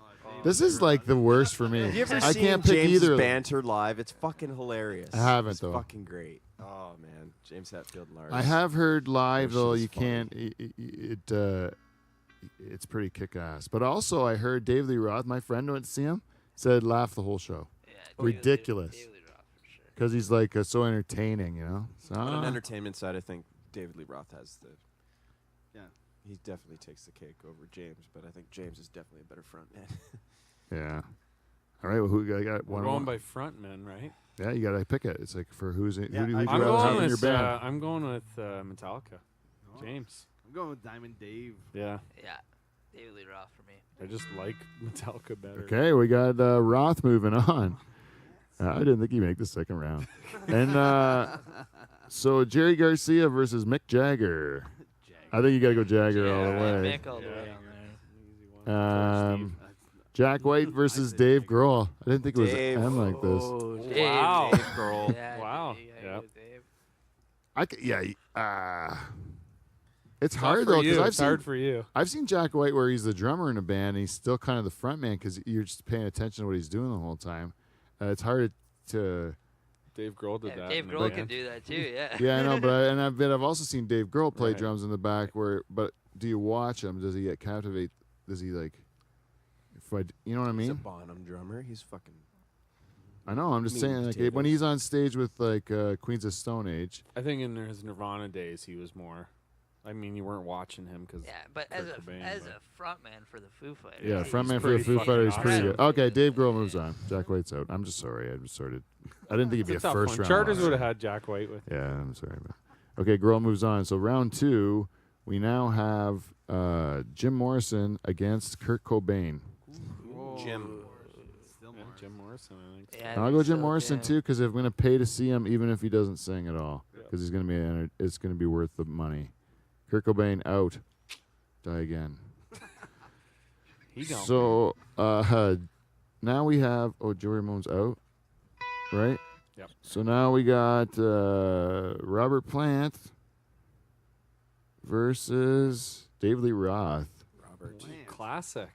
This is like the worst for me. Have you ever I seen can't pick James' either. banter live? It's fucking hilarious. I haven't, it's though. fucking great. Oh, man. James Hetfield and Lars. I have heard live That though. shit is You funny. can't. It's pretty kick-ass. But also, I heard Dave Lee Roth. My friend went to see him. Said laugh the whole show Yeah, Ridiculous. David Roth for sure. because he's like so entertaining. You know. So, On an entertainment side, I think David Lee Roth has the. Yeah. He definitely takes the cake over James, but I think James is definitely a better front man. yeah. All right. Well, who got We're one? going by frontmen, right? Yeah, you got to pick it. It's like for who's it? Yeah, who do I- you I'm rather have going in your with band? I'm going with Metallica. Oh, James. I'm going with Diamond Dave. Yeah, Yeah, David Lee Roth for me. I just like Metallica better. Okay, we got Roth moving on. I didn't think he'd make the second round. And so Jerry Garcia versus Mick Jagger. I think you got to go Jagger all the way. Mick all the way on there. Um, Jack White versus Dave Grohl. I didn't think it was Dave. end like this. Oh, Wow. Dave Grohl. Yeah, Wow. yeah, Yep. Dave. It's Tough hard for though you. because It's hard for you. I've seen Jack White where he's the drummer in a band and he's still kind of the front man because you're just paying attention to what he's doing the whole time. It's hard to. Dave Grohl did Yeah, that. Dave in the Grohl band. can do that too. Yeah. Yeah, I know, but I've also seen Dave Grohl play Right. drums in the back. But do you watch him? Does he get captivate? Does he like? You know what I He's a mean? Bonham drummer. He's fucking. I know. I'm just Meat saying, and like when potatoes. he's on stage with like Queens of Stone Age. I think in his Nirvana days, he was more. I mean, you weren't watching him because. Yeah, but Kurt as a Cobain, as but- a front man for the Foo Fighters. Yeah, he's frontman for the pretty Foo fucking Fighters, pretty awesome. good. Okay, Dave Grohl moves on. Jack White's out. I'm just sorry. I didn't think he'd be a It's a tough first one. round. Charters loser. would have had Jack White with. Yeah, I'm sorry. Okay, Grohl moves on. So round 2, we now have Jim Morrison against Kurt Cobain. Jim. Still more. Jim Morrison, I think. Yeah, I'll I go think Jim so, Morrison too. too, because I'm going to pay to see him, even if he doesn't sing at all, Yeah. because it's going to be worth the money. Kurt Cobain out, die again. He don't. So now we have Joey Ramone's out, right? Yep. So now we got Robert Plant versus David Lee Roth. Robert. Classic.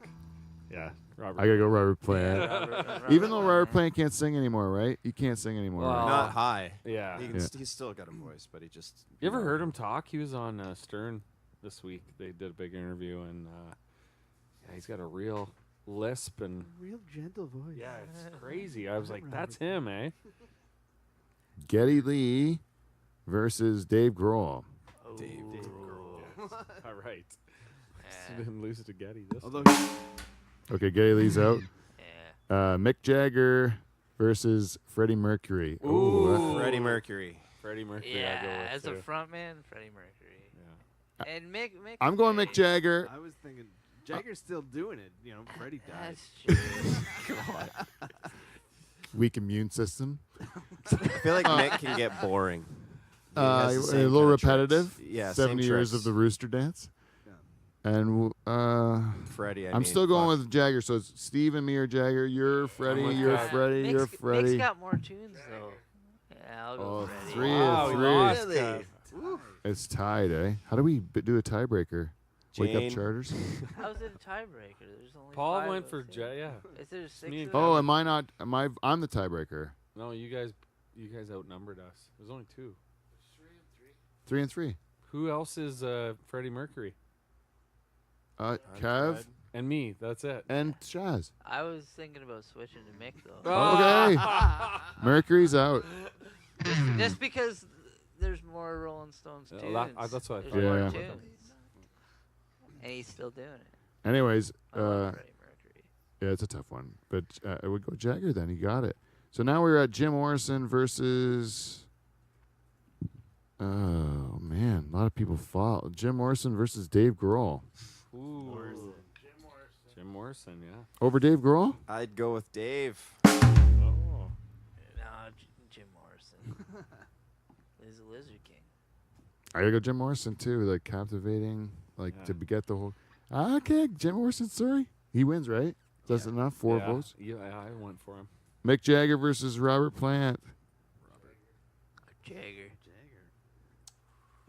Yeah, Robert. I gotta go Robert Plant. Robert Even though Robert Plant. Plant can't sing anymore, right? He can't sing anymore. Well, right? Not high. Yeah. He can Yeah. He's still got a voice, but he just. You ever heard him talk? He was on Stern this week. They did a big interview, and yeah, he's got a real lisp, and Real gentle voice. yeah, it's crazy. I was like, that's him, eh? Geddy Lee versus Dave Grohl. Dave Ooh. All right. Yeah. Didn't lose to Getty this Although time. Okay, Geddy Lee's out. Yeah. Mick Jagger versus Freddie Mercury. Ooh. Freddie Mercury. Freddie Mercury. I go Yeah, with as a too. frontman, Freddie Mercury. Yeah. And Mick. I'm going Mick Jagger. Jagger. I was thinking Jagger's still doing it. You know, Freddie died. That's true. Weak immune system. I feel like Mick can get boring. He has the A same little kind of tricks. repetitive. Yeah, 70 same years tricks. of the Rooster Dance. Yeah. And Freddie. I'm still going with Jagger. So it's Steve and me are Jagger. You're Freddie. with You're Kev. Freddie. Mick's, You're Mick's Freddie. got more tunes though. Yeah, I'll go Oh, Freddie. three Wow, is we three. lost, Really? Kev. It's tied, eh? How do we do a tiebreaker? Wake up Jane. charters. How's it a tiebreaker? There's only Paul 5 went of for us here. Jay. Yeah. Is there 6? me and of Oh, us? am I not? I'm the tiebreaker. No, you guys outnumbered us. There's only 2. 3 and 3. Who else is Freddie Mercury? Kev And me. That's it. and Shaz. I was thinking about switching to Mick though. Okay. Mercury's out. Just because there's more Rolling Stones Yeah, tunes. that's what I There's thought. more Yeah. tunes. And he's still doing it. Anyways, I love Freddie Mercury. yeah, it's a tough one, but I would go Jagger. Then he got it. So now we're at Jim Morrison versus. Oh man, a lot of people fall. Jim Morrison versus Dave Grohl. Ooh. Jim Morrison, yeah. Over Dave Grohl? I'd go with Dave. Oh. No, Jim Morrison. He's a Lizard King. I gotta go Jim Morrison too. Like captivating, like Yeah. to get the whole. Okay, Jim Morrison. Sorry, he wins, right? That's enough. 4 Yeah. votes. Yeah, I went for him. Mick Jagger versus Robert Plant. Jagger.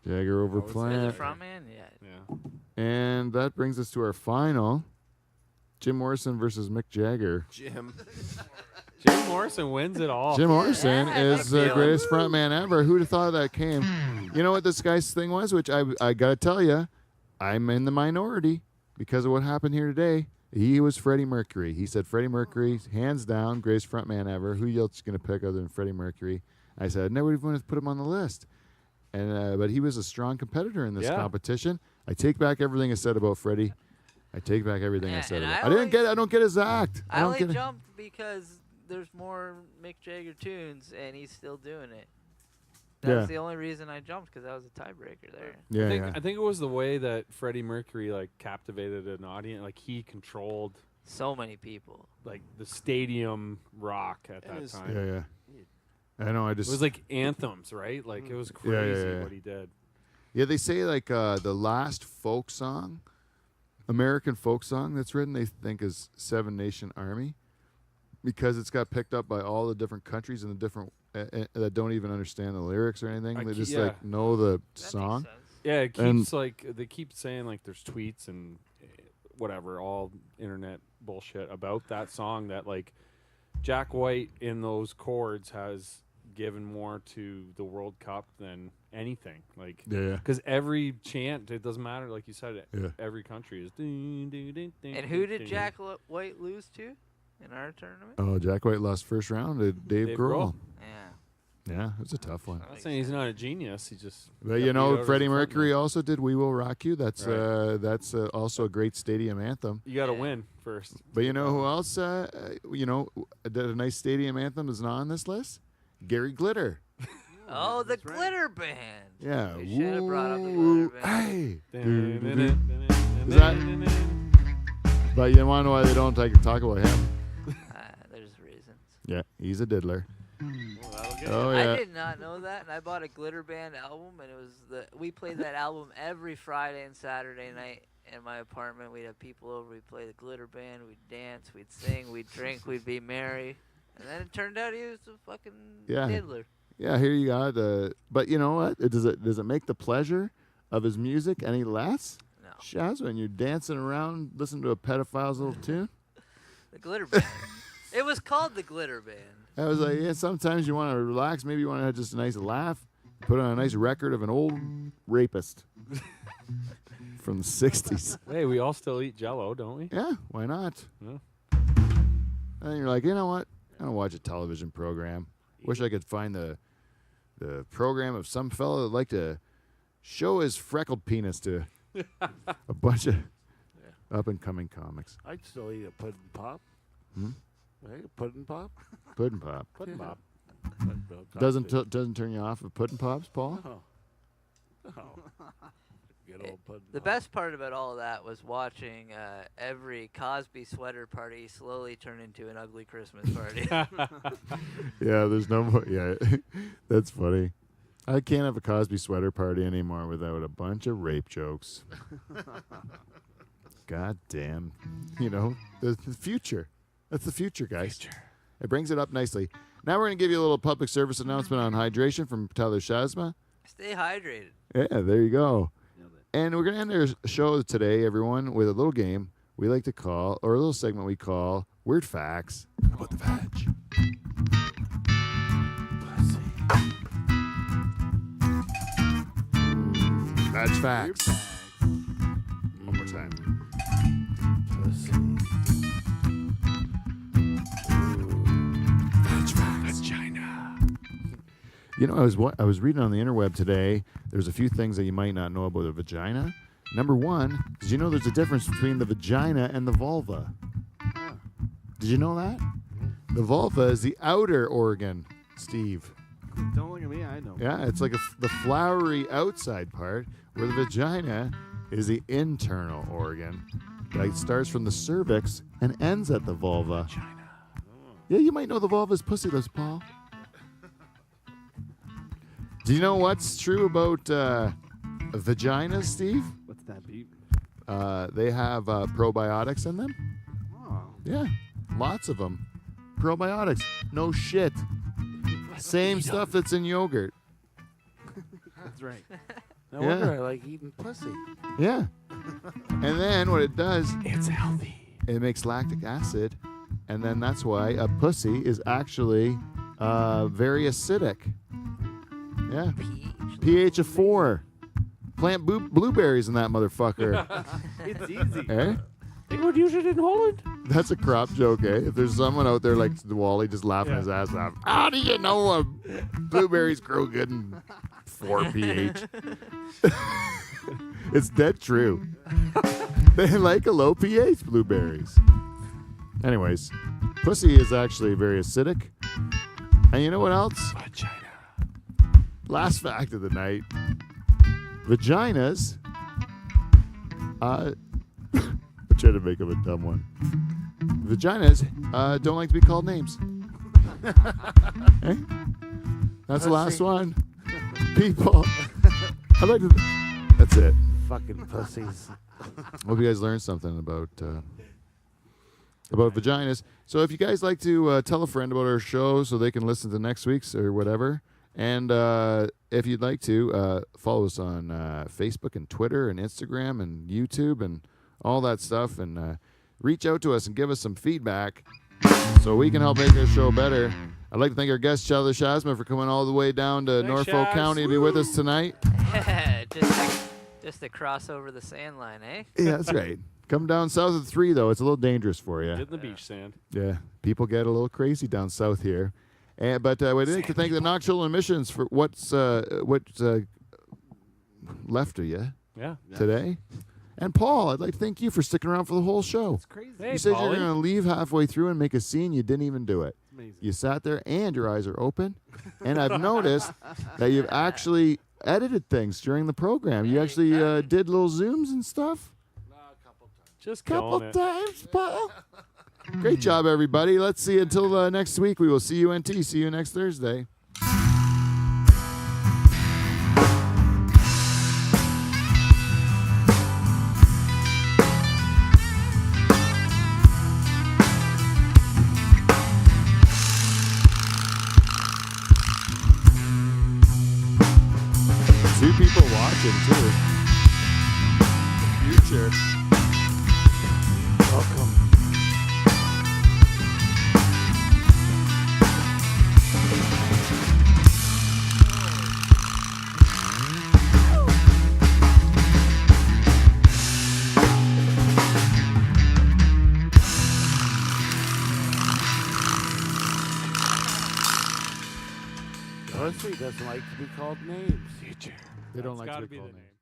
Jagger over I would say As a Plant. frontman, yeah. Yeah. And that brings us to our final. Jim Morrison versus Mick Jagger. Jim. Jim Morrison wins it all. Jim Morrison Yeah, is the Mick greatest frontman ever. Who'd have thought that came? You know what this guy's thing was, which I got to tell you, I'm in the minority because of what happened here today. He was Freddie Mercury. He said Freddie Mercury, hands down, greatest frontman ever. Who else going to pick other than Freddie Mercury? I said, I never even want to put him on the list. And but he was a strong competitor in this Yeah. competition. I take back everything I said about Freddie. I take back everything I Yeah, said. and About. I I didn't only- get. I don't get his act. I don't only get it. jumped because there's more Mick Jagger tunes, and he's still doing it. That Yeah. was the only reason I jumped, because that was a tiebreaker there. Yeah, I think, yeah. I think it was the way that Freddie Mercury like captivated an audience. Like he controlled So many people. like the stadium rock at And that his- time. Yeah, yeah. I know. I It just. was like anthems, right? Like it was Yeah, yeah, crazy yeah. what he did. Yeah, they say like the last folk song, American folk song that's written, they think is Seven Nation Army, because it's got picked up by all the different countries and the different that don't even understand the lyrics or anything. I They ke- just yeah. like know the That song. makes sense. Yeah, it And- keeps like they keep saying like there's tweets and whatever, all internet bullshit about that song that like Jack White in those chords has given more to the World Cup than anything. Like Yeah, yeah. because every chant, it doesn't matter, like you said, Yeah. every country is. Ding, ding, ding, ding, And who did ding. Jack White lose to in our tournament? Oh, Jack White lost first round to Dave Dave Grohl. Grohl. Yeah. Yeah, it was a tough one. I'm not saying he's not a genius. He just. But got you beat out know, as Freddie a Mercury frontman. also did "We Will Rock You." That's Right. also a great stadium anthem. You got to Yeah. win first. But you know who else? Did a nice stadium anthem is not on this list. Gary Glitter. Oh, the That's right. Glitter Band. Yeah. We should have brought up the Woo. Glitter Band. Hey. Is that- But you want to know why they don't talk about him? There's a reason. Yeah, he's a diddler. Well, that'll get Oh I yeah. did not know that, and I bought a Glitter Band album, and it was we played that album every Friday and Saturday night in my apartment. We'd have people over, we'd play the Glitter Band, we'd dance, we'd sing, we'd drink, we'd be merry, and then it turned out he was a fucking Yeah. diddler. Yeah, here you got. But you know what? Does it make the pleasure of his music any less? No, Shaz, when you're dancing around, listening to a pedophile's little tune. the Glitter Band. It was called the Glitter Band. I was like, yeah. Sometimes you want to relax. Maybe you want to have just a nice laugh. Put on a nice record of an old rapist from the '60s. Hey, we all still eat Jello, don't we? Yeah, why not? Yeah. And you're like, you know what? I don't watch a television program. Wish I could find the program of some fellow that'd like to show his freckled penis to a bunch of up and coming comics. I'd still eat a pudding pop. Hmm? Right? A pudding pop? Pudding pop. Pudding pop. Doesn't turn you off of pudding pops, Paul? Oh. Oh. Good old pudding The pop. best part about all of that was watching every Cosby sweater party slowly turn into an ugly Christmas party. Yeah, there's no more. Yeah, that's funny. I can't have a Cosby sweater party anymore without a bunch of rape jokes. God damn. You know, the future. That's the future, guys. It brings it up nicely. Now we're going to give you a little public service announcement on hydration from Tyler Shazma. Stay hydrated. Yeah, there you go. Nailed it. And we're going to end our show today, everyone, with a little game we like to call, or a little segment we call Weird Facts About the Vag. Vag Facts. One more time. Vagina. You know, I was reading on the interweb today. There's a few things that you might not know about a vagina. Number one, did you know there's a difference between the vagina and the vulva? Did you know that? The vulva is the outer organ, Steve. Don't look at me. I know. Yeah, it's like the flowery outside part, where the vagina is the internal organ. Like starts from the cervix and ends at the vulva. Yeah, you might know the vulva is pussylips, Paul. Do you know what's true about vaginas, Steve? What's that beep? They have probiotics in them. Oh. Yeah, lots of them. Probiotics. No shit. Same stuff that's in yogurt. That's right. No Yeah. wonder I like eating pussy. Yeah. And then what it does, It's healthy. it makes lactic acid, and then that's why a pussy is actually very acidic. Yeah. pH of 4. Plant blueberries in that motherfucker. It's easy. Eh? They would use it in Holland. That's a crop joke, eh? If there's someone out there like Wally just laughing his ass off, how do you know blueberries grow good in 4 pH? It's dead true. They like a low pH, blueberries. Anyways, pussy is actually very acidic. And you know what else? Vagina. Last fact of the night. Vaginas. I tried to make up a dumb one. Vaginas don't like to be called names. Eh? That's the last one. People. I'd like to. That's it. Fucking pussies. Hope you guys learned something about vaginas. So if you guys like to tell a friend about our show so they can listen to next week's or whatever, and if you'd like to follow us on Facebook and Twitter and Instagram and YouTube and all that stuff, and reach out to us and give us some feedback so we can help make our show better. I'd like to thank our guest, Tyler Shazma, for coming all the way down to Thanks, Norfolk Shaz. County to be with us tonight. just to cross over the sand line, eh? Yeah, that's right. Come down south of 3, though. It's a little dangerous for you. Get in the beach sand. Yeah, people get a little crazy down south here. But we'd like to thank the Nocturnal Emissions for what's left of you Yeah. today. And Paul, I'd like to thank you for sticking around for the whole show. It's crazy. Hey, You said you were Polly. going to leave halfway through and make a scene. You didn't even do it. It's amazing. You sat there and your eyes are open. And I've noticed that you've actually edited things during the program. You actually did little zooms and stuff. Just Couple killing it. times, Paul. Great job, everybody. Let's see. Until next week, we will see you, NT. See you next Thursday. Two people watching, too. Future. Welcome. Honestly, doesn't like to be called names. They don't That's like gotta to be be called the names. name.